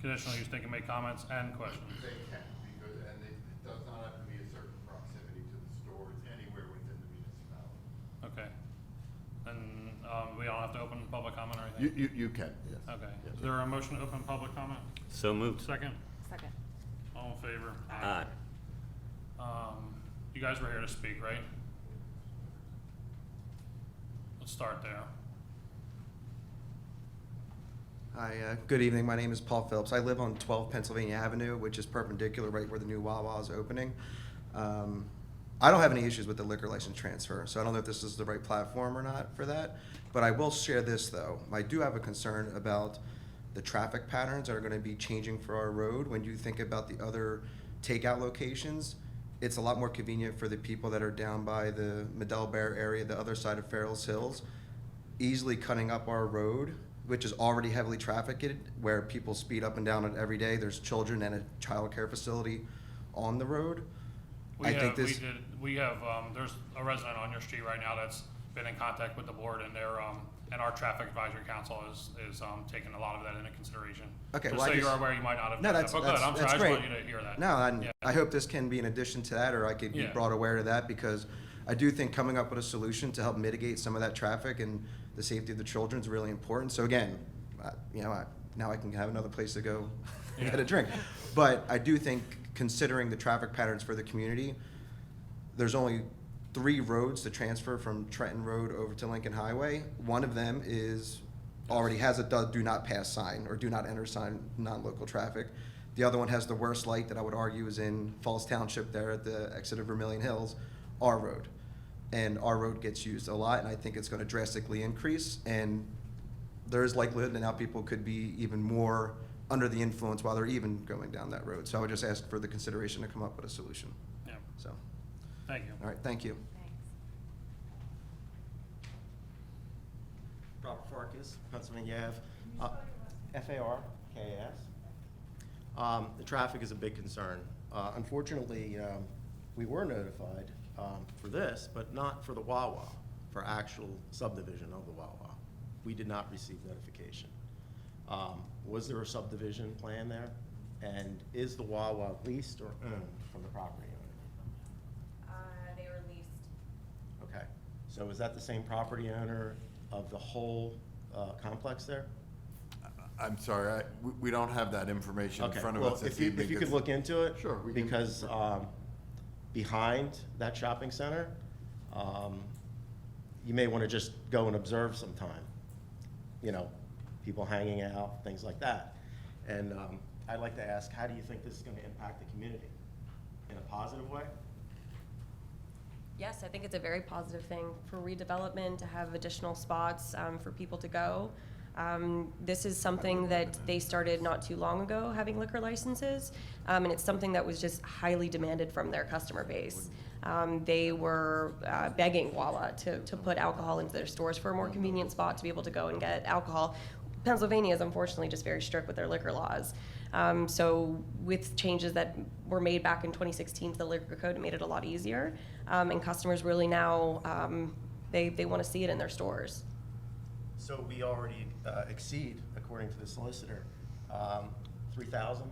conditional use, they can make comments and questions. They can, because, and it does not have to be a certain proximity to the stores anywhere within the municipality. Okay. And we don't have to open public comment or anything? You can, yes. Okay. Yes. Is there a motion to open public comment? So moved. Second? Second. All in favor? Aye. You guys were here to speak, right? Let's start there. Hi, good evening. My name is Paul Phillips. I live on 12 Pennsylvania Avenue, which is perpendicular right where the new Wawa is opening. I don't have any issues with the liquor license transfer, so I don't know if this is the right platform or not for that. But I will share this, though. I do have a concern about the traffic patterns that are going to be changing for our road. When you think about the other takeout locations, it's a lot more convenient for the people that are down by the Adderbury area, the other side of Farrell's Hills, easily cutting up our road, which is already heavily trafficked, where people speed up and down it every day. There's children and a child care facility on the road. There's a resident on your street right now that's been in contact with the board, and and our traffic advisory council is taking a lot of that into consideration. Okay, Just well, so I you're just- aware, you might not have No, done that's, that. But good, that's, I'm sorry, that's I great. just want you to hear that. No, and Yeah. I hope this can be in addition to that, or I could be Yeah. brought aware to that, because I do think coming up with a solution to help mitigate some of that traffic and the safety of the children is really important. So again, now I can have another place to go and get a drink. But I do think, considering the traffic patterns for the community, there's only 3 roads to transfer from Trenton Road over to Lincoln Highway. One of them already has a do not pass sign or do not enter sign, non-local traffic. The other one has the worst light that I would argue is in Falls Township there at the exit of Vermilion Hills, our road. And our road gets used a lot, and I think it's gonna drastically increase. And there's likelihood that now people could be even more under the influence while they're even going down that road. So I would just ask for the consideration to come up with a solution. Yeah. So, Thank you. all right, thank you. Thanks. Robert Farkas, Pennsylvania Ave. Farkas. The traffic is a big concern. Unfortunately, we were notified for this, but not for the Wawa, for actual subdivision of the Wawa. We did not receive notification. Was there a subdivision plan there? And is the Wawa leased or owned from the property owner? They were leased. Okay, so is that the same property owner of the whole complex there? I'm sorry, we don't have that information in Okay, front of well, us this if you evening. could look into it. Sure, we can- Because behind that shopping center, you may want to just go and observe sometime. You know, people hanging out, things like that. And I'd like to ask, how do you think this is going to impact the community? In a positive way? Yes, I think it's a very positive thing for redevelopment to have additional spots for people to go. This is something that they started not too long ago, having liquor licenses, and it's something that was just highly demanded from their customer base. They were begging Wawa to put alcohol into their stores for a more convenient spot to be able to go and get alcohol. Pennsylvania is unfortunately just very strict with their liquor laws. So with changes that were made back in 2016 to the liquor code, it made it a lot easier. And customers really now, they want to see it in their stores. So we already exceed, according to the solicitor, 3,000?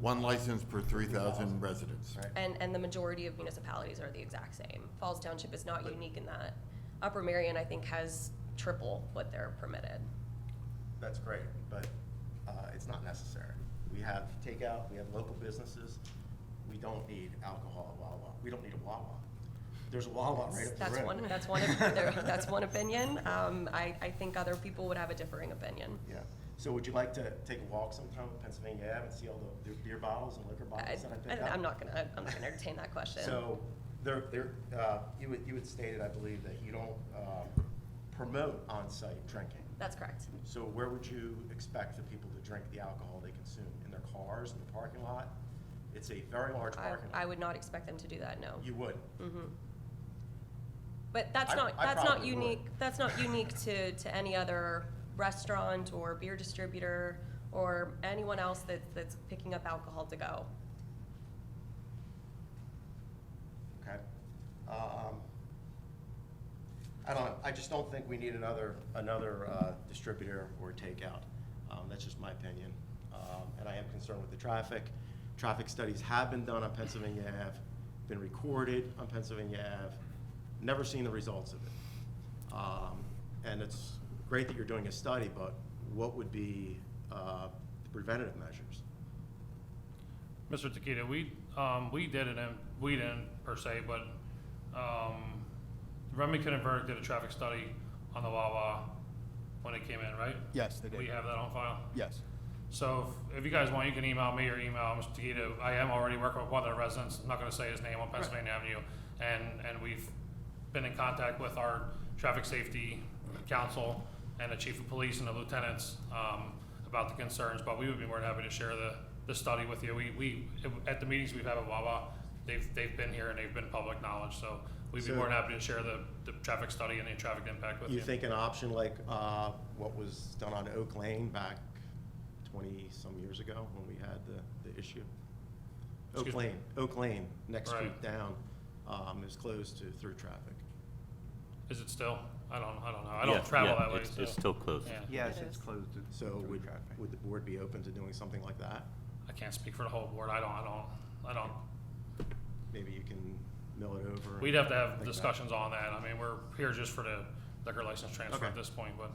One license per 3,000 residents. Right. And the majority of municipalities are the exact same. Falls Township is not unique in that. Upper Merion, I think, has triple what they're permitted. That's great, but it's not necessary. We have takeout, we have local businesses. We don't need alcohol at Wawa. We don't need a Wawa. There's a Wawa right up the That's road. that's one opinion. I think other people would have a differing opinion. Yeah. So would you like to take a walk sometime with Pennsylvania Ave and see all the beer bottles and liquor bottles that I picked up? I'm not gonna entertain that question. So you had stated, I believe, that you don't promote on-site drinking. That's correct. So where would you expect the people to drink the alcohol they consume? In their cars, in the parking lot? It's a very large parking lot. I would not expect them to do that, no. You would? Mm-hmm. But that's I not probably unique. would. That's not unique to any other restaurant or beer distributor or anyone else that's picking up alcohol to go. Okay. I don't know. I just don't think we need another distributor or takeout. That's just my opinion. And I am concerned with the traffic. Traffic studies have been done on Pennsylvania Ave, been recorded on Pennsylvania Ave. Never seen the results of it. And it's great that you're doing a study, but what would be the preventative measures? Mr. Takita, we didn't per se, but Remington and Verdict did a traffic study on the Wawa when it came in, right? Yes, they did. We have that on file? Yes. So if you guys want, you can email me or email Mr. Takita. I am already working with one of the residents, I'm not gonna say his name, on Pennsylvania Avenue, and we've been in contact with our traffic safety council and the chief of police and the lieutenants about the concerns, but we would be more than happy to share the study with you. We at the meetings we've had at Wawa, they've been here and they've been public knowledge, so we'd be more than happy to share the traffic study and the traffic impact with you. You think an option like what was done on Oak Lane back 20-some years ago when we had the issue? Excuse me? Oak Lane, next Right. street down, is closed to through traffic. Is it still? I don't know. I don't travel that way, so. It's still closed. Yeah. Yes, It it's is. closed to So through would traffic. the board be open to doing something like that? I can't speak for the whole board. I don't. Maybe you can mill it over? We'd have to have like that. discussions on that. I mean, we're here just for the liquor license transfer Okay. at this point, but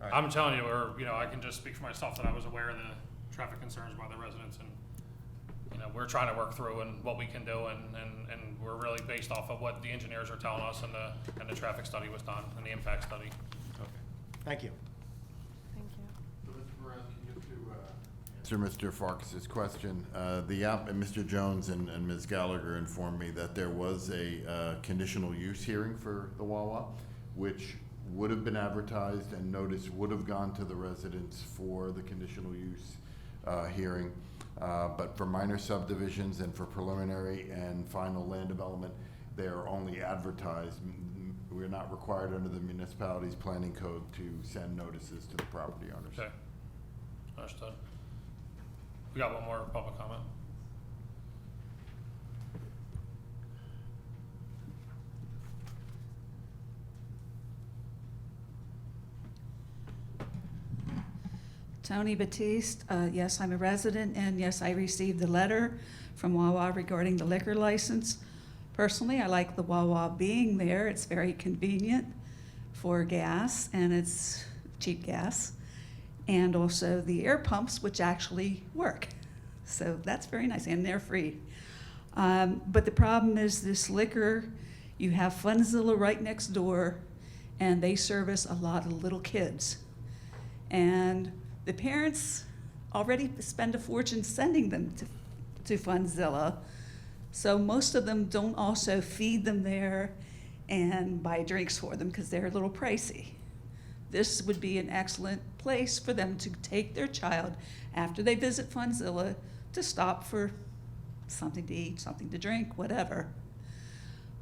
All right. I'm telling you, I can just speak for myself that I was aware of the traffic concerns by the residents, and, we're trying to work through and what we can do, and we're really based off of what the engineers are telling us and the traffic study was done, and the impact study. Okay. Thank you. Thank you. Mr. Perez, answer Mr. Farkas's question. Mr. Jones and Ms. Gallagher informed me that there was a conditional use hearing for the Wawa, which would have been advertised and notice would have gone to the residents for the conditional use hearing. But for minor subdivisions and for preliminary and final land development, they are only advertised. We're not required under the municipality's planning code to send notices to the property owners. Okay. Understood. We got one more public comment. Tony Batiste, yes, I'm a resident, and yes, I received the letter from Wawa regarding the liquor license. Personally, I like the Wawa being there. It's very convenient for gas, and it's cheap gas. And also the air pumps, which actually work. So that's very nice, and they're free. But the problem is this liquor, you have Funzilla right next door, and they service a lot of little kids. And the parents already spend a fortune sending them to Funzilla, so most of them don't also feed them there and buy drinks for them because they're a little pricey. this would be an excellent place for them to take their child after they visit Funzilla to stop for something to eat, something to drink, whatever.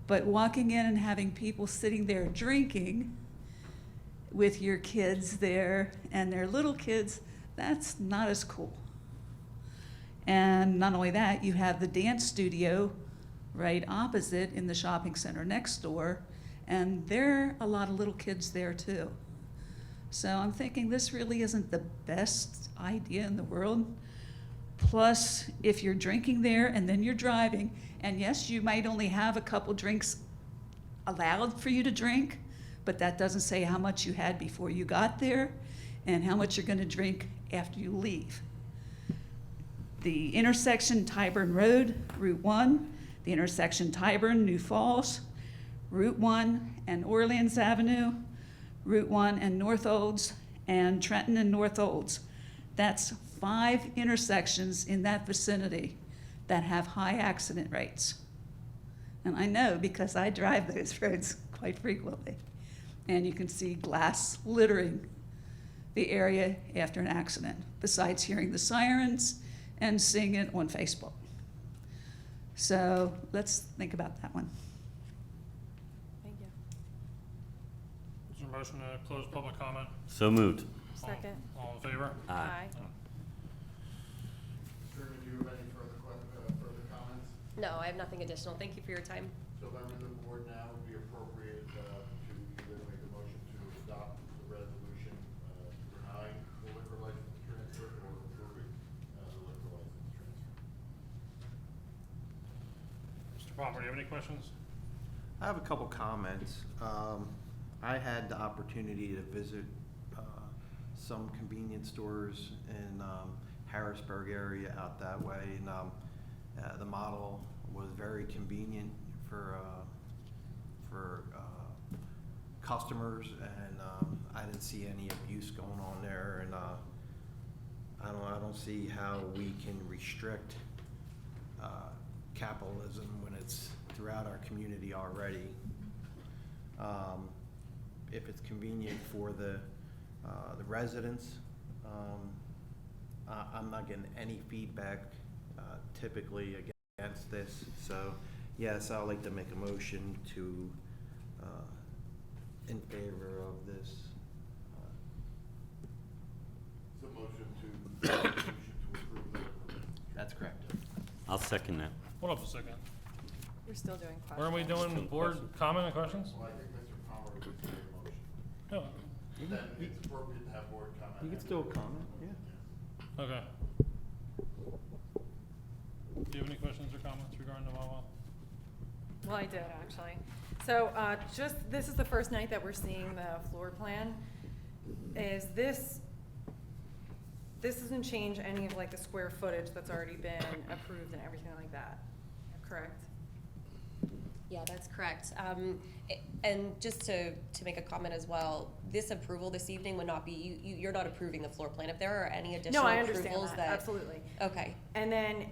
But walking in and having people sitting there drinking with your kids there and their little kids, that's not as cool. And not only that, you have the dance studio right opposite in the shopping center next door, and there are a lot of little kids there too. So I'm thinking this really isn't the best idea in the world. Plus, if you're drinking there and then you're driving, and yes, you might only have a couple drinks allowed for you to drink, but that doesn't say how much you had before you got there and how much you're going to drink after you leave. The intersection Tyburn Road, Route 1, the intersection Tyburn, New Falls, Route 1 and Orleans Avenue, Route 1 and North Olds, and Trenton and North Olds. That's 5 intersections in that vicinity that have high accident rates. And I know because I drive those roads quite frequently. And you can see glass littering the area after an accident, besides hearing the sirens and seeing it on Facebook. So let's think about that one. Thank you. Is there a motion to close public comment? So moved. Second. All in favor? Aye. Chairman, do you have any further comments? No, I have nothing additional. Thank you for your time. So members of the board, now would be appropriate to either make a motion to adopt the resolution denying the liquor license transfer or approving the liquor license transfer. Mr. Palmer, do you have any questions? I have a couple comments. I had the opportunity to visit some convenience stores in Harrisburg area out that way, and the model was very convenient for customers, and I didn't see any abuse going on there, and I don't see how we can restrict capitalism when it's throughout our community already. If it's convenient for the residents, I'm not getting any feedback typically against this. So yes, I'd like to make a motion to in favor of this. So motion to approve the liquor license. That's correct. I'll second that. Hold up a second. We're still doing questions. Where are we doing board comment and questions? Well, I think Mr. Palmer would say a motion. No. Then it's appropriate to have board comment. You can still comment, yeah. Okay. Do you have any questions or comments regarding the Wawa? Well, I did, actually. So, this is the first night that we're seeing the floor plan. Is this doesn't change any of like the square footage that's already been approved and everything like that, correct? Yeah, that's correct. And just to make a comment as well, this approval this evening would not be, you're not approving the floor plan. If there are any additional No, I understand approvals that, absolutely. Okay. And then,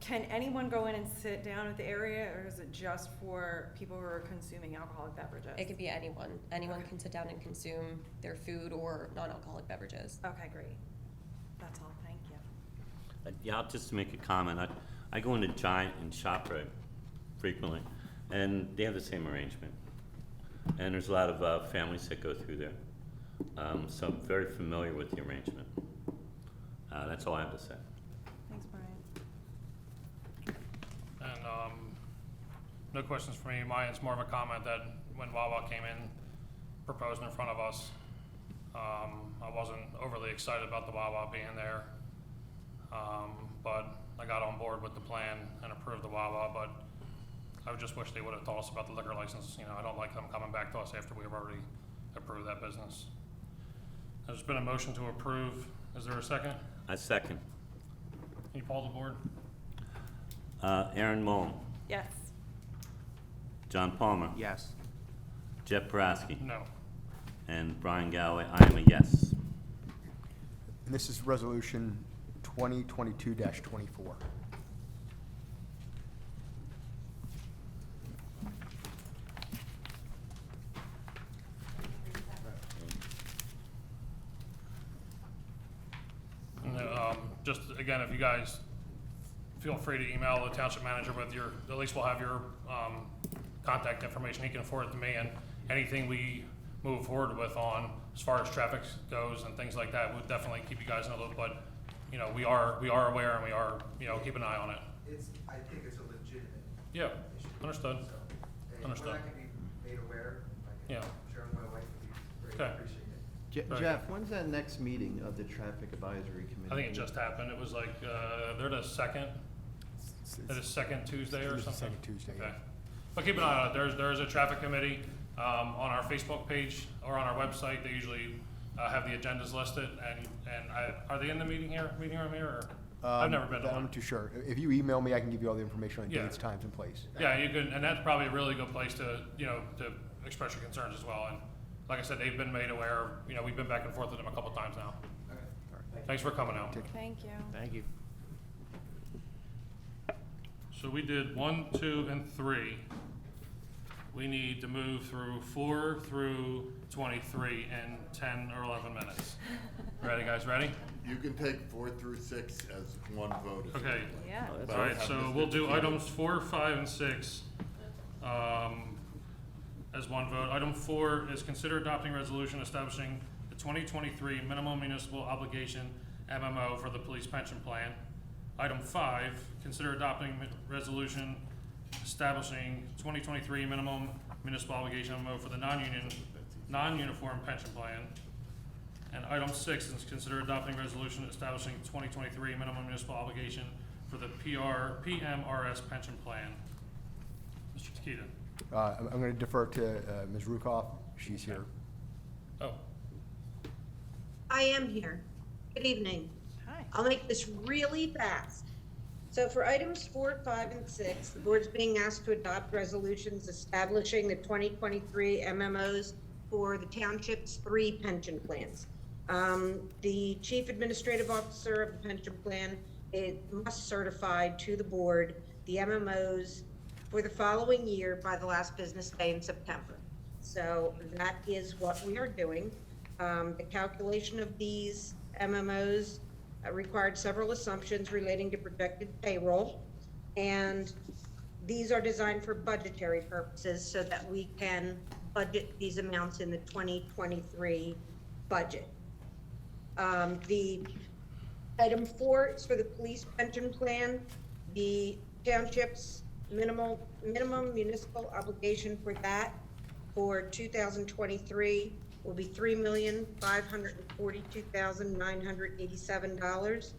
can anyone go in and sit down at the area, or is it just for people who are consuming alcoholic beverages? It could be anyone. Anyone Okay. can sit down and consume their food or non-alcoholic beverages. Okay, great. That's all, thank you. Yeah, just to make a comment, I go into Giant and ShopRite frequently, and they have the same arrangement. And there's a lot of families that go through there. So I'm very familiar with the arrangement. That's all I have to say. Thanks, Brian. And no questions for me. Mine is more of a comment that when Wawa came in, proposed in front of us, I wasn't overly excited about the Wawa being there. But I got on board with the plan and approved the Wawa, but I would just wish they would have told us about the liquor license. You know, I don't like them coming back to us after we've already approved that business. There's been a motion to approve. Is there a second? I second. Can you poll the board? Aaron Mullen, Yes. John Palmer, Yes. Jeff Paraski, No. and Brian Galloway. I am a yes. And this is resolution 2022-24. just, again, if you guys feel free to email the township manager with your, at least we'll have your, contact information. He can forward it to me, and anything we move forward with on, as far as traffic goes and things like that, we'll definitely keep you guys in the loop, but, you know, we are aware, and we are, you know, keep an eye on it. I think it's a legitimate Yeah, understood. So, hey, Understood. when I can be made aware, I Yeah. can share with my wife, would be Okay. greatly appreciated. Very Jeff, when's that next meeting of the Traffic Advisory Committee? I think it just happened. It was like, they're the second Tuesday or It's the something? second Tuesday, Okay. yeah. But keep an eye on it. There's a traffic committee, on our Facebook page or on our website. They usually, have the agendas listed, and are they in the meeting room here, or? I've never been to I'm one. not too sure. If you email me, I can give you all the information on Yeah. dates, times, and place. Yeah, you can, and that's probably a really good place to, you know, to express your concerns as well. And like I said, they've been made aware, you know, we've been back and forth with them a couple times now. Thanks for coming out. Thank you. Thank you. So we did 1, 2, and 3. We need to move through 4 through 23 in 10 or 11 minutes. Ready, guys, ready? You can take 4 through 6 as one vote. if you Okay. would like. Yeah. But All right, have so Mr. we'll do Tequita- items 4, 5, and 6 as one vote. Item 4 is consider adopting resolution establishing the 2023 minimum municipal obligation MMO for the police pension plan. Item 5, consider adopting resolution establishing 2023 minimum municipal obligation MMO for the non-uniform pension plan. And item 6 is consider adopting resolution establishing 2023 minimum municipal obligation for the PMRS pension plan. Mr. Tequita. I'm going to defer to Ms. Rukoff. She's here. Oh, I am here. Good evening. Hi. I'll make this really fast. So for items 4, 5, and 6, the board's being asked to adopt resolutions establishing the 2023 MMOs for the township's 3 pension plans. The chief administrative officer of the pension plan, it must certify to the board the MMOs for the following year by the last business day in September. So that is what we are doing. The calculation of these MMOs required several assumptions relating to projected payroll, and these are designed for budgetary purposes so that we can budget these amounts in the 2023 budget. The item 4 is for the police pension plan. The township's minimum municipal obligation for that for 2023 will be $3,542,987.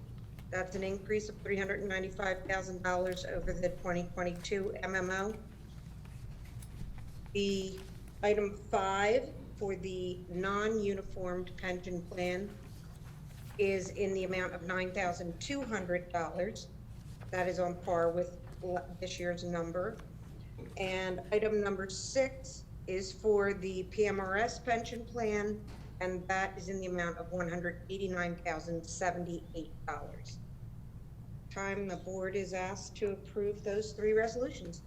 That's an increase of $395,000 over the 2022 MMO. The item 5 for the non-uniformed pension plan is in the amount of $9,200. That is on par with this year's number. And item number 6 is for the PMRS pension plan, and that is in the amount of $189,078. Time the board is asked to approve those 3 resolutions. is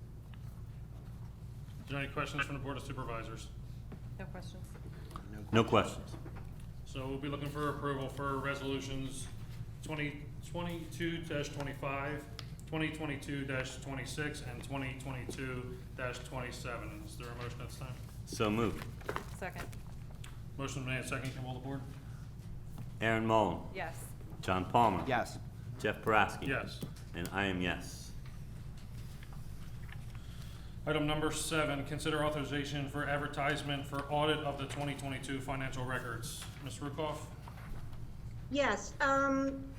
there any questions from the Board of Supervisors? No questions. No questions. So we'll be looking for approval for resolutions 2022-25, 2022-26, and 2022-27. Is there a motion at this time? So moved. Second. Motion made, second, can roll the board? Aaron Mullen. Yes. John Palmer. Yes. Jeff Boraski. Yes. And I am yes. Item number 7, consider authorization for advertisement for audit of the 2022 financial records. Ms. Rukoff? Yes,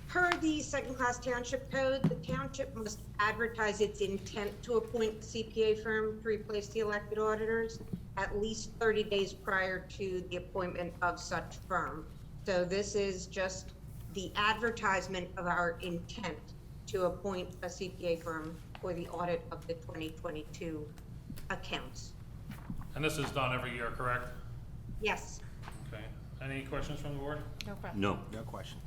per the second-class township code, the township must advertise its intent to appoint a CPA firm to replace the elected auditors at least 30 days prior to the appointment of such firm. So this is just the advertisement of our intent to appoint a CPA firm for the audit of the 2022 accounts. And this is done every year, correct? Yes. Okay. Any questions from the board? No questions. No. No question.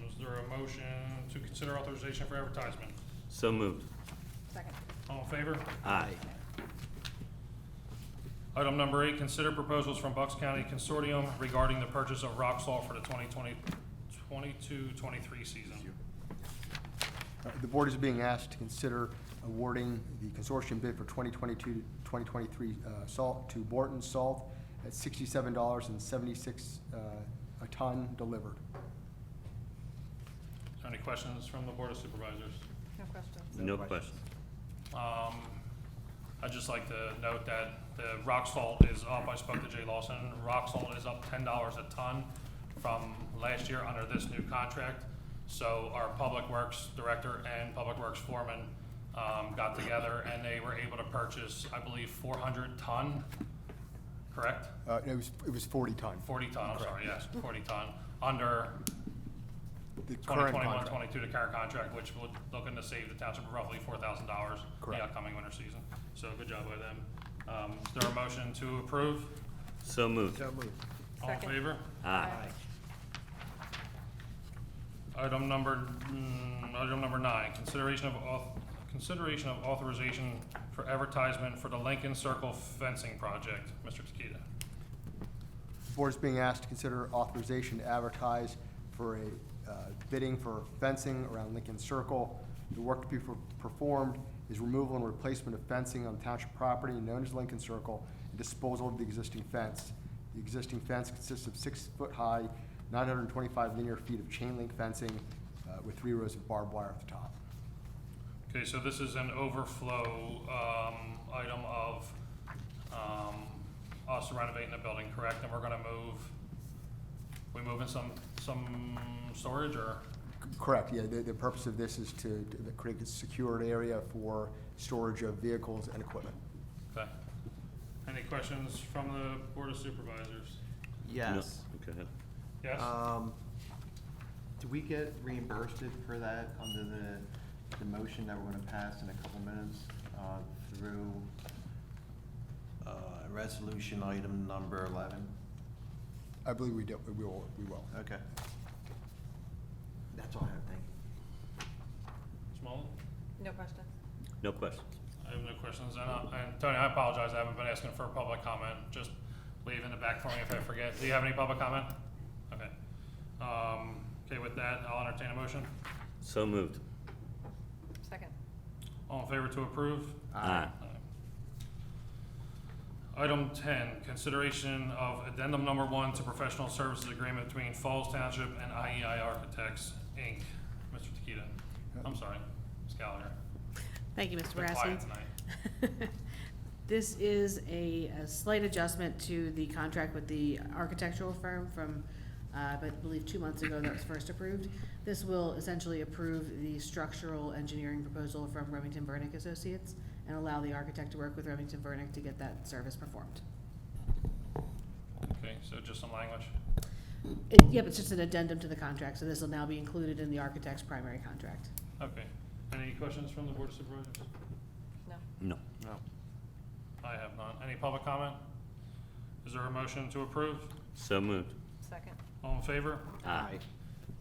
Is there a motion to consider authorization for advertisement? So moved. Second. All in favor? Aye. Item number 8, consider proposals from Bucks County Consortium regarding the purchase of rock salt for the 2023 22-23 season. The board is being asked to consider awarding the consortium bid for 2022-2023 salt to Borton Salt at $67.76 a ton delivered. Is there any questions from the Board of Supervisors? No questions. No question. I'd just like to note that the rock salt is up. I spoke to Jay Lawson. Rock salt is up $10 a ton from last year under this new contract. So our Public Works Director and Public Works Foreman got together and they were able to purchase, I believe, 400 ton, correct? It was 40 ton. 40 ton, I'm sorry, yes, 40 ton, under The current 2021, contract. 22, the current contract, which would looking to save the township roughly $4,000 in Correct. the upcoming winter season. So good job by them. Is there a motion to approve? So moved. All in Second. favor? Aye. Item number 9, consideration of authorization for advertisement for the Lincoln Circle fencing project. Mr. Takita. The board is being asked to consider authorization to advertise for a bidding for fencing around Lincoln Circle. The work to be performed is removal and replacement of fencing on township property known as Lincoln Circle and disposal of the existing fence. The existing fence consists of 6-foot-high, 925 linear feet of chain link fencing with 3 rows of barbed wire at the top. Okay, so this is an overflow item of us renovating the building, correct? And we're gonna we moving some storage or? Correct, yeah, the purpose of this is to create a secured area for storage of vehicles and equipment. Okay. Any questions from the Board of Supervisors? Yes. No. Go ahead. Yes? Do we get reimbursed for that under the motion that we're gonna pass in a couple minutes, through, resolution item number 11? I believe we will. Okay. That's all I have, thank you. Small? No questions. No questions. I have no questions. And Tony, I apologize, I haven't been asking for public comment. Just leave in the back for me if I forget. Do you have any public comment? Okay. Okay, with that, I'll entertain a motion. So moved. Second. All in favor to approve? Aye. Item 10, consideration of addendum number 1 to professional services agreement between Falls Township and IEI Architects, Inc. Mr. Takita. I'm sorry, Ms. Gallagher. Thank you, Mr. Been quiet Barassi. tonight. This is a slight adjustment to the contract with the architectural firm from, I believe 2 months ago that was first approved. This will essentially approve the structural engineering proposal from Remington Vernick Associates and allow the architect to work with Remington Vernick to get that service performed. Okay, so just some language. Yep, it's just an addendum to the contract, so this will now be included in the architect's primary contract. Okay. Any questions from the Board of Supervisors? No. No. I have none. Any public comment? Is there a motion to approve? So moved. Second. All in favor? Aye.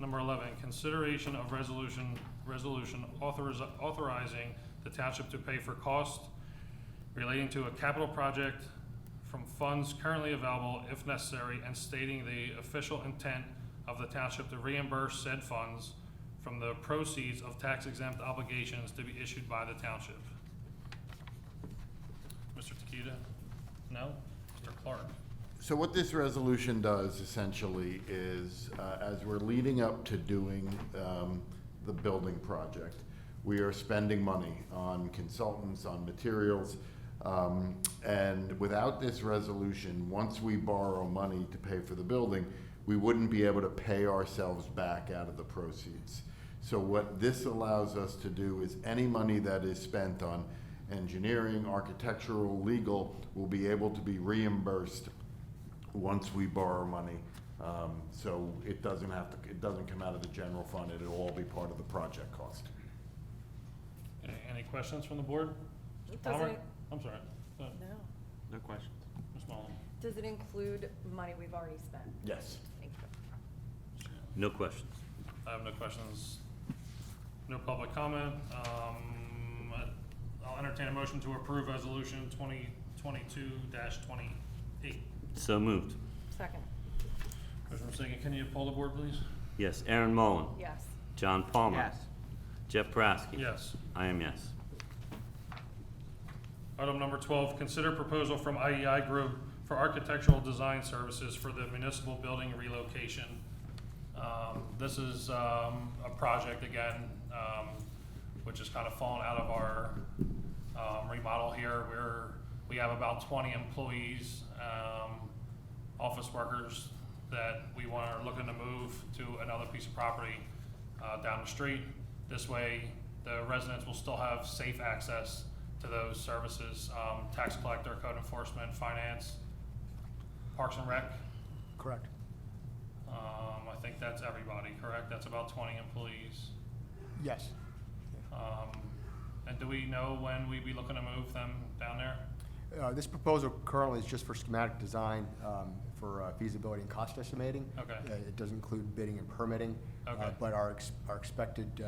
Number 11, consideration of resolution authorizing the township to pay for costs relating to a capital project from funds currently available if necessary and stating the official intent of the township to reimburse said funds from the proceeds of tax exempt obligations to be issued by the township. Mr. Takita? No? Mr. Clark? So what this resolution does essentially is, as we're leading up to doing the building project, we are spending money on consultants, on materials, and without this resolution, once we borrow money to pay for the building, we wouldn't be able to pay ourselves back out of the proceeds. So what this allows us to do is any money that is spent on engineering, architectural, legal, will be able to be reimbursed once we borrow money. So it doesn't come out of the general fund, it'll all be part of the project cost. Any questions from the board? Does Palmer? it, I'm sorry. no. No questions. Ms. Mullin? Does it include money we've already spent? Yes. Thank you. No questions. I have no questions. No public comment. I'll entertain a motion to approve resolution 2022-28. So moved. Second. Commissioner Sagan, can you pull the board, please? Yes. Aaron Mullen. Yes. John Palmer. Yes. Jeff Praski. Yes. I am yes. Item number 12, consider proposal from IEI Group for architectural design services for the municipal building relocation. This is a project, again, which has kind of fallen out of our remodel here, where we have about 20 employees, office workers, that we are looking to move to another piece of property down the street. This way, the residents will still have safe access to those services, tax collector, code enforcement, finance, Parks and Rec. Correct. I think that's everybody, correct? That's about 20 employees. Yes. And do we know when we'd be looking to move them down there? This proposal currently is just for schematic design for feasibility and cost estimating. Okay. It doesn't include bidding and permitting. Okay. But our expected,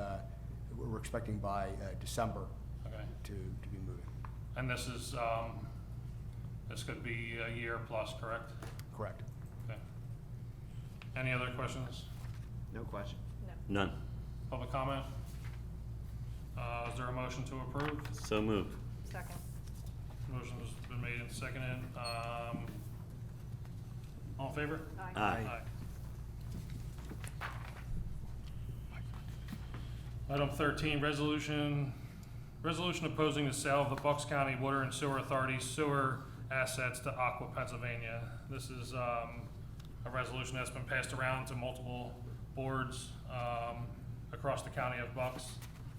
we're expecting by December Okay. to be moving. And this is, this could be a year plus, correct? Correct. Okay. Any other questions? No question. None. Public comment? Is there a motion to approve? So moved. Second. Motion has been made and seconded. All in favor? Aye. Item 13, resolution opposing the sale of the Bucks County Water and Sewer Authority sewer assets to Aqua, Pennsylvania. This is a resolution that's been passed around to multiple boards across the county of Bucks.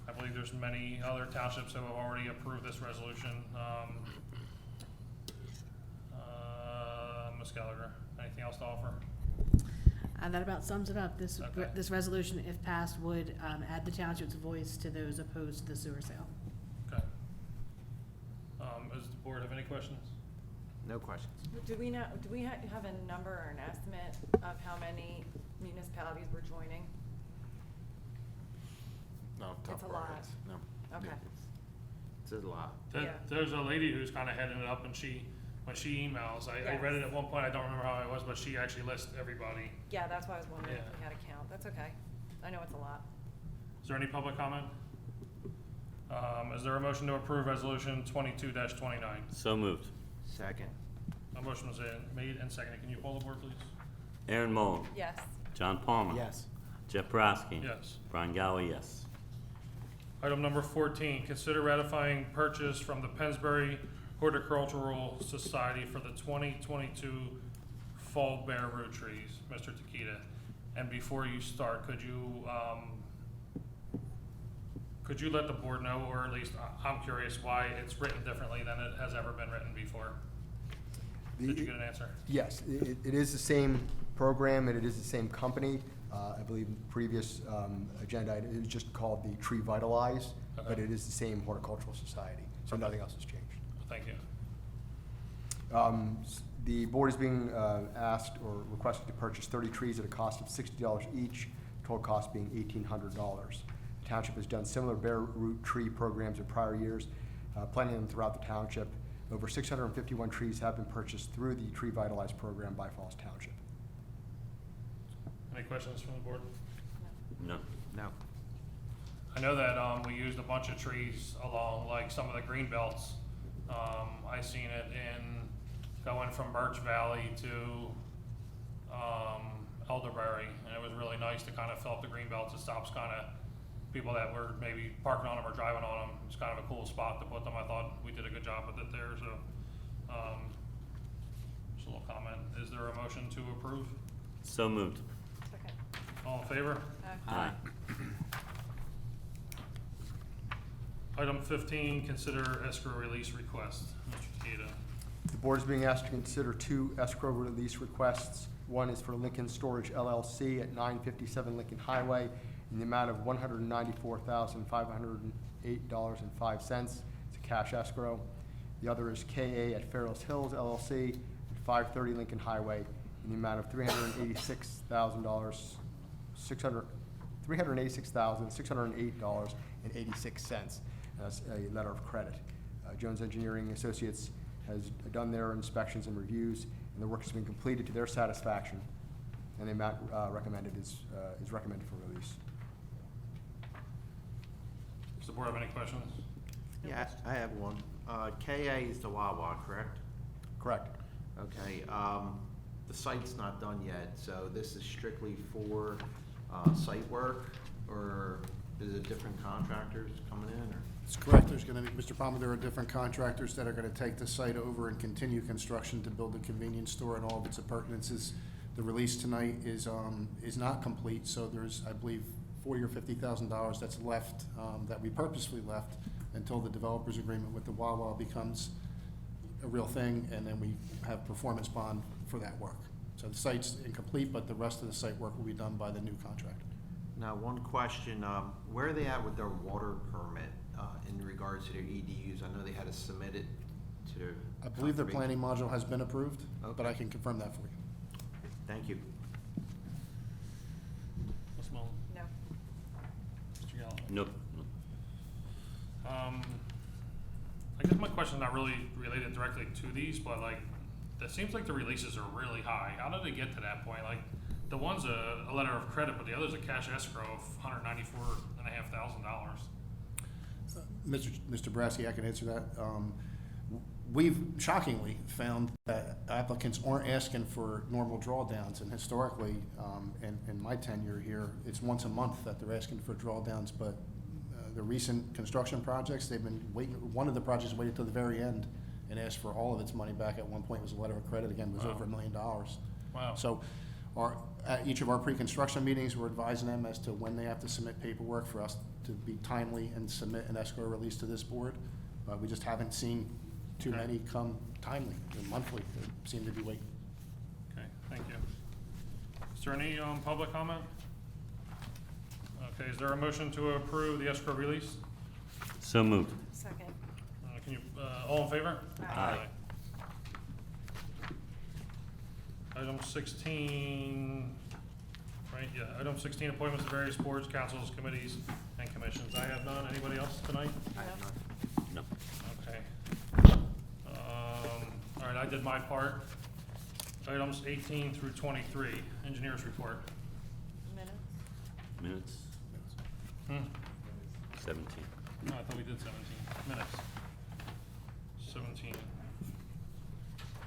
I believe there's many other townships who have already approved this resolution. Ms. Gallagher, anything else to offer? That about sums it up. This, Okay. this resolution, if passed, would add the township's voice to those opposed to the sewer sale. Okay. Does the board have any questions? No questions. Do we have a number or an estimate of how many municipalities we're joining? No, It's a lot. No. Okay. It's a lot. Yeah. There's a lady who's kind of heading it up, and when she emails, I read it at one point, I don't remember how it was, but she actually lists everybody. Yeah, that's why I was wondering if Yeah. we had a count. That's okay. I know it's a lot. Is there any public comment? Is there a motion to approve resolution 22-29? So moved. Second. A motion was made and seconded. Can you poll the board, please? Aaron Mullen. Yes. John Palmer. Yes. Jeff Praski. Yes. Brian Galloway, yes. Item number 14, consider ratifying purchase from the Pennsbury Horticultural Society for the 2022 fall bare root trees, Mr. Takita. And before you start, could you let the board know, or at least I'm curious why it's written differently than it has ever been written before? Did you get an answer? Yes, it is the same program and it is the same company. I believe in the previous agenda, item, it was just called the Tree Vitalize, but Okay. it is the same horticultural society, so nothing else has changed. Thank you. The board is being asked or requested to purchase 30 trees at a cost of $60 each, total cost being $1,800. The township has done similar bare root tree programs in prior years, planting them throughout the township. Over 651 trees have been purchased through the Tree Vitalize program by Falls Township. Any questions from the board? No. No. I know that we used a bunch of trees along like some of the green belts. I seen it in going from Birch Valley to Elderberry, and it was really nice to kind of fill up the green belts. It stops kind of people that were maybe parking on them or driving on them. It's kind of a cool spot to put them. I thought we did a good job with it there. So, just a little comment. Is there a motion to approve? So moved. Second. All in favor? Aye. Item 15, consider escrow release request. Mr. Takita. The board is being asked to consider 2 escrow release requests. One is for Lincoln Storage LLC at 957 Lincoln Highway in the amount of $194,508.05. It's a cash escrow. The other is KA at Farrell's Hills LLC at 530 Lincoln Highway in the amount of $386,608.86. That's a letter of credit. Jones Engineering Associates has done their inspections and reviews, and the work has been completed to their satisfaction. and the amount recommended is recommended for release. Does the board have any questions? Yeah, I have one. KA is the Wawa, correct? Correct. Okay, the site's not done yet, so this is strictly for site work, or is it different contractors coming in, or? It's correct. There's going to be, Mr. Palmer, there are different contractors that are going to take the site over and continue construction to build a convenience store and all of its appurtenances. The release tonight is not complete, so there's, I believe, $40,000 or $50,000 that's left, that we purposefully left until the developer's agreement with the Wawa becomes a real thing, and then we have performance bond for that work. So the site's incomplete, but the rest of the site work will be done by the new contractor. Now, one question, where are they at with their water permit in regards to their EDUs? I know they had to submit it to their. I believe the planning module has been approved, but Okay. I can confirm that for you. Thank you. Ms. Mullin? No. Mr. Gallo? Nope. I guess my question's not really related directly to these, but like, it seems like the releases are really high. How did they get to that point? Like, the one's a letter of credit, but the other's a cash escrow of $194,500. Mr. Brasky, I can answer that. We've shockingly found that applicants aren't asking for normal drawdowns, and historically, in my tenure here, it's once a month that they're asking for drawdowns, but the recent construction projects, they've been waiting. One of the projects waited till the very end and asked for all of its money back. At one point, it was a letter of credit, again, it was Wow. over $1 million. Wow. So at each of our pre-construction meetings, we're advising them as to when they have to submit paperwork for us to be timely and submit an escrow release to this board. But we just haven't seen too Okay. many come timely. They're monthly. They seem to be late. Okay, thank you. Is there any public comment? Okay, is there a motion to approve the escrow release? So moved. Second. Can you, all in favor? Aye. Item 16, right, yeah, item 16, appointments to various boards, councils, committees, and commissions. I have none. Anybody else tonight? I have none. No. Okay. All right, I did my part. Items 18 through 23, engineers report. Minutes. Minutes? 17. No, I thought we did 17. Minutes. 17.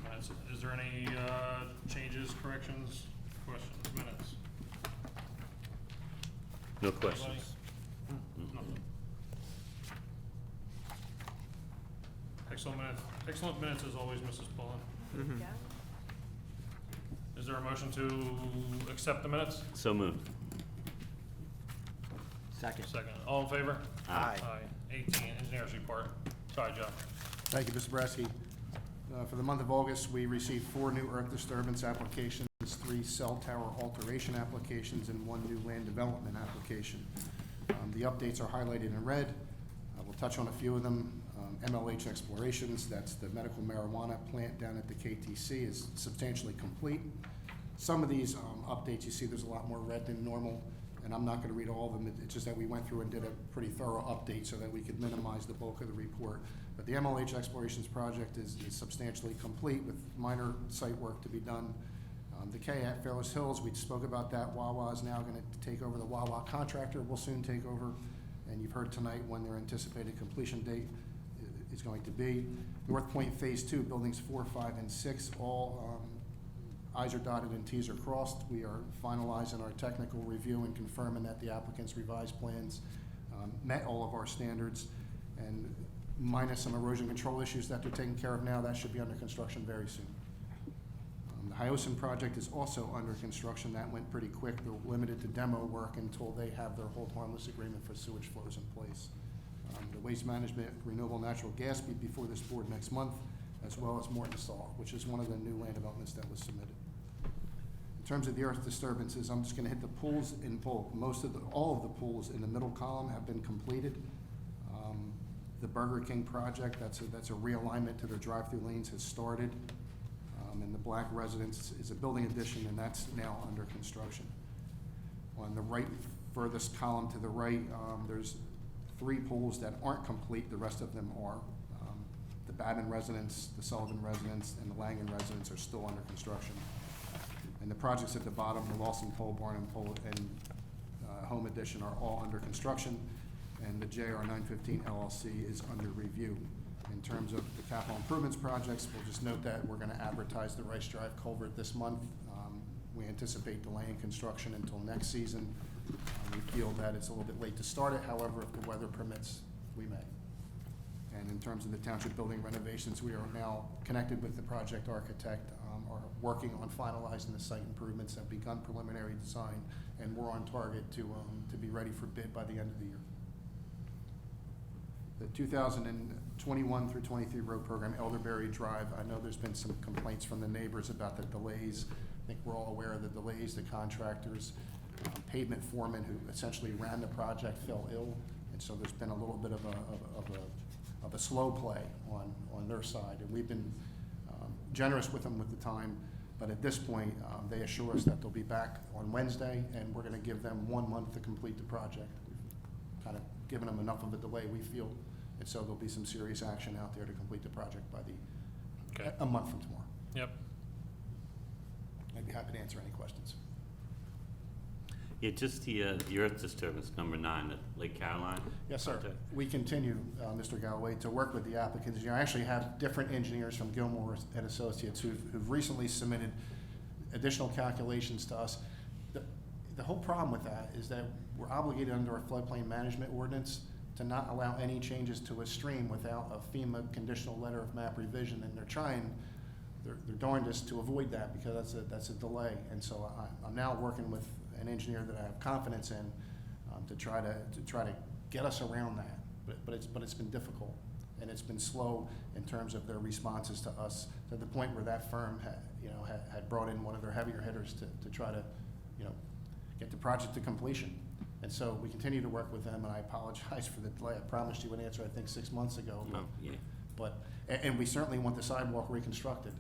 Minutes. Is there any changes, corrections, questions, minutes? No questions. Anybody? Nothing. Excellent minutes as always, Mrs. Pullen. Yeah. Is there a motion to accept the minutes? So moved. Second. Second. All in favor? Aye. Aye. 18, engineers report. Sorry, Joe. Thank you, Mr. Brasky. For the month of August, we received 4 new earth disturbance applications, 3 cell tower alteration applications, and 1 new land development application. The updates are highlighted in red. We'll touch on a few of them. MLH Explorations, that's the medical marijuana plant down at the KTC, is substantially complete. Some of these updates, you see there's a lot more red than normal, and I'm not going to read all of them. It's just that we went through and did a pretty thorough update so that we could minimize the bulk of the report. But the MLH Explorations project is substantially complete with minor site work to be done. The K at Fairless Hills, we spoke about that. Wawa is now going to take over. The Wawa contractor will soon take over, and you've heard tonight when their anticipated completion date is going to be. North Point Phase 2, buildings 4, 5, and 6, all I's are dotted and T's are crossed. We are finalizing our technical review and confirming that the applicant's revised plans met all of our standards, and minus some erosion control issues that they're taking care of now, that should be under construction very soon. The Hyosin project is also under construction. That went pretty quick. They're limited to demo work until they have their hold harmless agreement for sewage flows in place. The waste management renewable natural gas be before this board next month, as well as Morton Salt, which is one of the new land developments that was submitted. In terms of the earth disturbances, I'm just going to hit the pools in bulk. All of the pools in the middle column have been completed. The Burger King project, that's a realignment to their drive-through lanes, has started. And the Black Residence is a building addition, and that's now under construction. On the right, furthest column to the right, there's 3 pools that aren't complete. The rest of them are. The Babin Residence, the Sullivan Residence, and the Langen Residence are still under construction. And the projects at the bottom, the Lawson Pole Barn and Home Edition, are all under construction, and the JR 915 LLC is under review. In terms of the capital improvements projects, we'll just note that we're going to advertise the Rice Drive culvert this month. We anticipate delaying construction until next season. We feel that it's a little bit late to start it, however, if the weather permits, we may. And in terms of the township building renovations, we are now connected with the project architect, are working on finalizing the site improvements, have begun preliminary design, and we're on target to be ready for bid by the end of the year. The 2021 through 23 road program, Elderberry Drive, I know there's been some complaints from the neighbors about the delays. I think we're all aware of the delays. The contractors, pavement foreman who essentially ran the project fell ill, and so there's been a little bit of a slow play on their side. And we've been generous with them with the time, but at this point, they assure us that they'll be back on Wednesday, and we're gonna give them 1 month to complete the project. We've kind of given them enough of a delay, we feel, and so there'll be some serious action out there to complete the project by a month from tomorrow. Yep. I'd be happy to answer any questions. Yeah, just the earth disturbance, number 9, at Lake Caroline. Yes, sir. project. We continue, Mr. Galloway, to work with the applicants. I actually have different engineers from Gilmore and Associates who've recently submitted additional calculations to us. The whole problem with that is that we're obligated under our floodplain management ordinance to not allow any changes to a stream without a FEMA conditional letter of map revision, and they're darndest to avoid that because that's a delay. And so I'm now working with an engineer that I have confidence in to try to get us around that. But it's been difficult, and it's been slow in terms of their responses to us, to the point where that firm had brought in one of their heavier hitters to try to get the project to completion. And so we continue to work with them, and I apologize for the delay. I promised you an answer, I think, 6 months ago. No, yeah. And we certainly want the sidewalk reconstructed.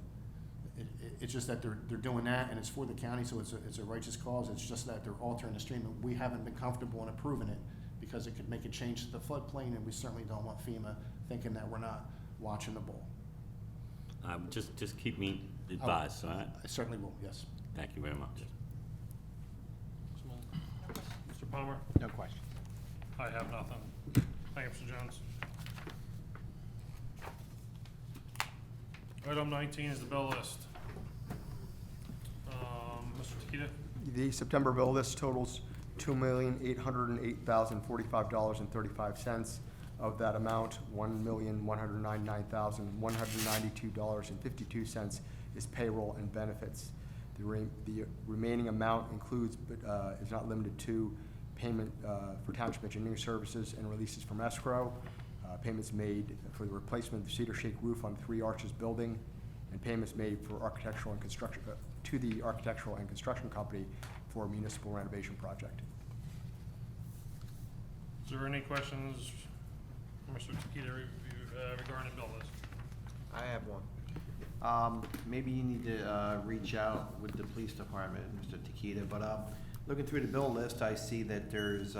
It's just that they're doing that, and it's for the county, so it's a righteous cause. It's just that they're altering the stream, and we haven't been comfortable in approving it because it could make a change to the floodplain, and we certainly don't want FEMA thinking that we're not watching the ball. Just keep me advised, all right? I certainly will, yes. Thank you very much. Mr. Palmer? No question. I have nothing. Thank you, Mr. Jones. Item 19 is the bill list. Mr. Takita? The September bill list totals $2,808,045.35. Of that amount, $1,199,192.52 is payroll and benefits. The remaining amount includes, but is not limited to, payment for township engineering services and releases from escrow, payments made for the replacement of the cedar shake roof on 3 Arches building, and payments made for architectural and construction to the architectural and construction company for a municipal renovation project. Is there any questions, Mr. Takita, regarding the bill list? I have one. Maybe you need to reach out with the police department, Mr. Takita, but looking through the bill list, I see that there's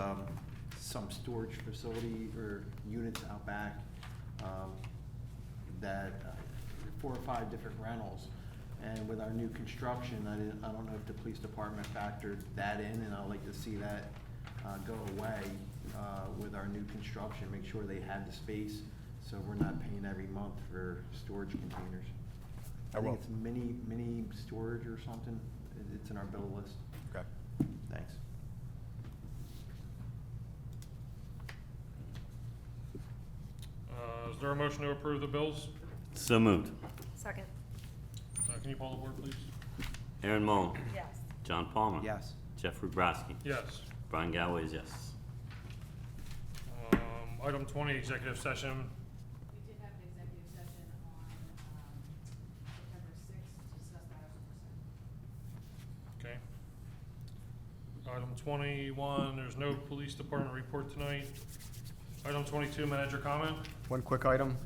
some storage facility or units out back that 4 or 5 different rentals. And with our new construction, I don't know if the police department factored that in, and I'd like to see that go away with our new construction. Make sure they have the space, so we're not paying every month for storage containers. I think it's mini storage or something. It's in our bill list. Okay. Thanks. Is there a motion to approve the bills? So moved. Second. Can you poll the board, please? Aaron Moen. Yes. John Palmer. Yes. Jeffrey Brodsky. Yes. Brian Galloway is yes. Item 20, executive session. We did have an executive session on September 6th to discuss matters of personnel. Okay. Item 21, there's no police department report tonight. Item 22, manager comment. One quick item.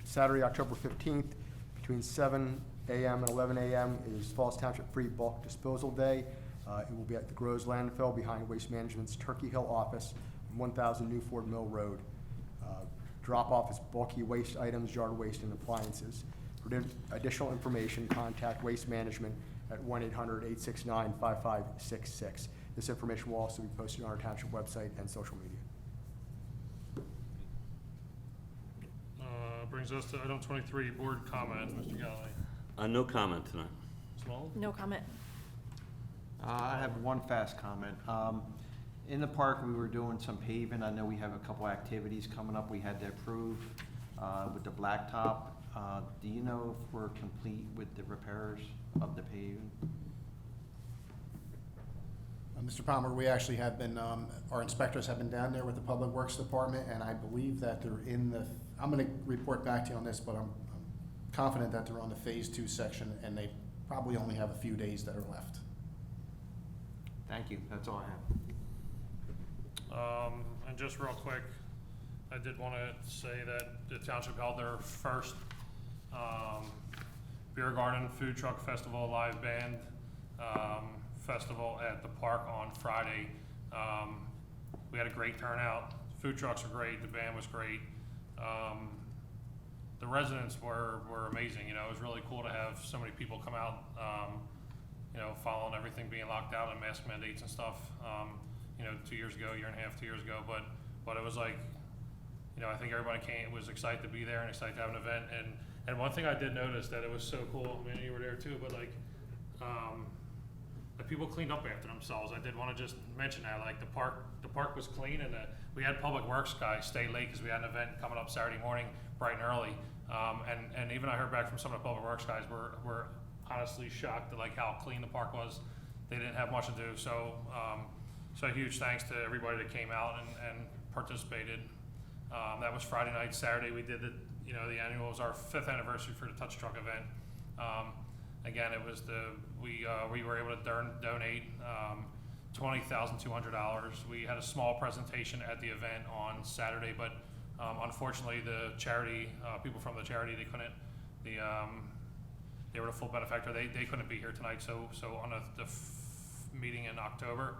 Saturday, October 15th, between 7 a.m. and 11 a.m. is Falls Township Free Bulk Disposal Day. It will be at the Groves Landfill behind Waste Management's Turkey Hill office, 1000 Newford Mill Road. Drop-off is bulky waste items, yard waste, and appliances. For additional information, contact Waste Management at 1-800-869-5566. This information will also be posted on our township website and social media. Brings us to item 23, board comment. Mr. Galloway. No comment tonight. Small? No comment. I have one fast comment. In the park, we were doing some paving. I know we have a couple activities coming up we had to approve with the blacktop. Do you know if we're complete with the repairs of the paving? Mr. Palmer, we actually have been, our inspectors have been down there with the Public Works Department, and I believe that they're in the, I'm gonna report back to you on this, but I'm confident that they're on the Phase 2 section, and they probably only have a few days that are left. Thank you. That's all I have. And just real quick, I did want to say that the township held their first beer garden, food truck festival, live band festival at the park on Friday. We had a great turnout. Food trucks were great. The band was great. The residents were amazing. You know, it was really cool to have so many people come out. You know, following everything being locked out and mask mandates and stuff. You know, 2 years ago, year and a half, 2 years ago, but it was like, you know, I think everybody was excited to be there and excited to have an event. And one thing I did notice that it was so cool. I mean, you were there too, but like, the people cleaned up after themselves. I did want to just mention that, like the park was clean, and we had Public Works guys stay late because we had an event coming up Saturday morning, bright and early. And even I heard back from some of the Public Works guys were honestly shocked at like how clean the park was. They didn't have much to do, so so huge thanks to everybody that came out and participated. That was Friday night. Saturday we did the annual. It was our 5th anniversary for the Touch Truck event. Again, it was we were able to donate $20,200. We had a small presentation at the event on Saturday, but unfortunately the charity people from the charity they were the full benefactor. They couldn't be here tonight. So on the meeting in October,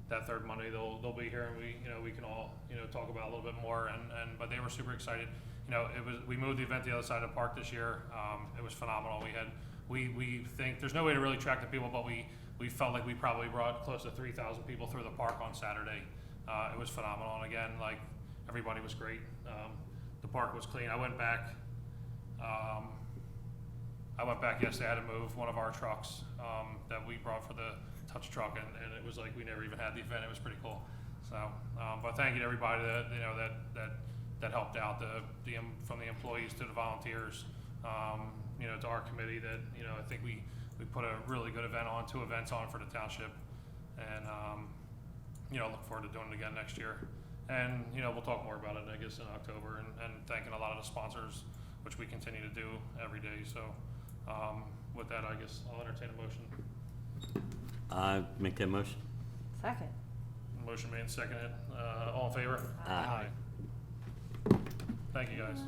that third Monday they'll be here, and we can all talk about a little bit more. But they were super excited. We moved the event to the other side of the park this year. It was phenomenal. We think there's no way to really track the people, but we felt like we probably brought close to 3,000 people through the park on Saturday. It was phenomenal, and again, like everybody was great. The park was clean. I went back yesterday. I had to move one of our trucks that we brought for the touch truck, and it was like we never even had the event. It was pretty cool. So, but thank you to everybody that helped out, from the employees to the volunteers, to our committee that I think we put a really good event on, 2 events on for the township, and look forward to doing it again next year. And we'll talk more about it, I guess, in October, and thanking a lot of the sponsors, which we continue to do every day. So with that, I guess I'll entertain a motion. Make that motion. Second. Motion made and seconded. All in favor? Aye. Thank you, guys.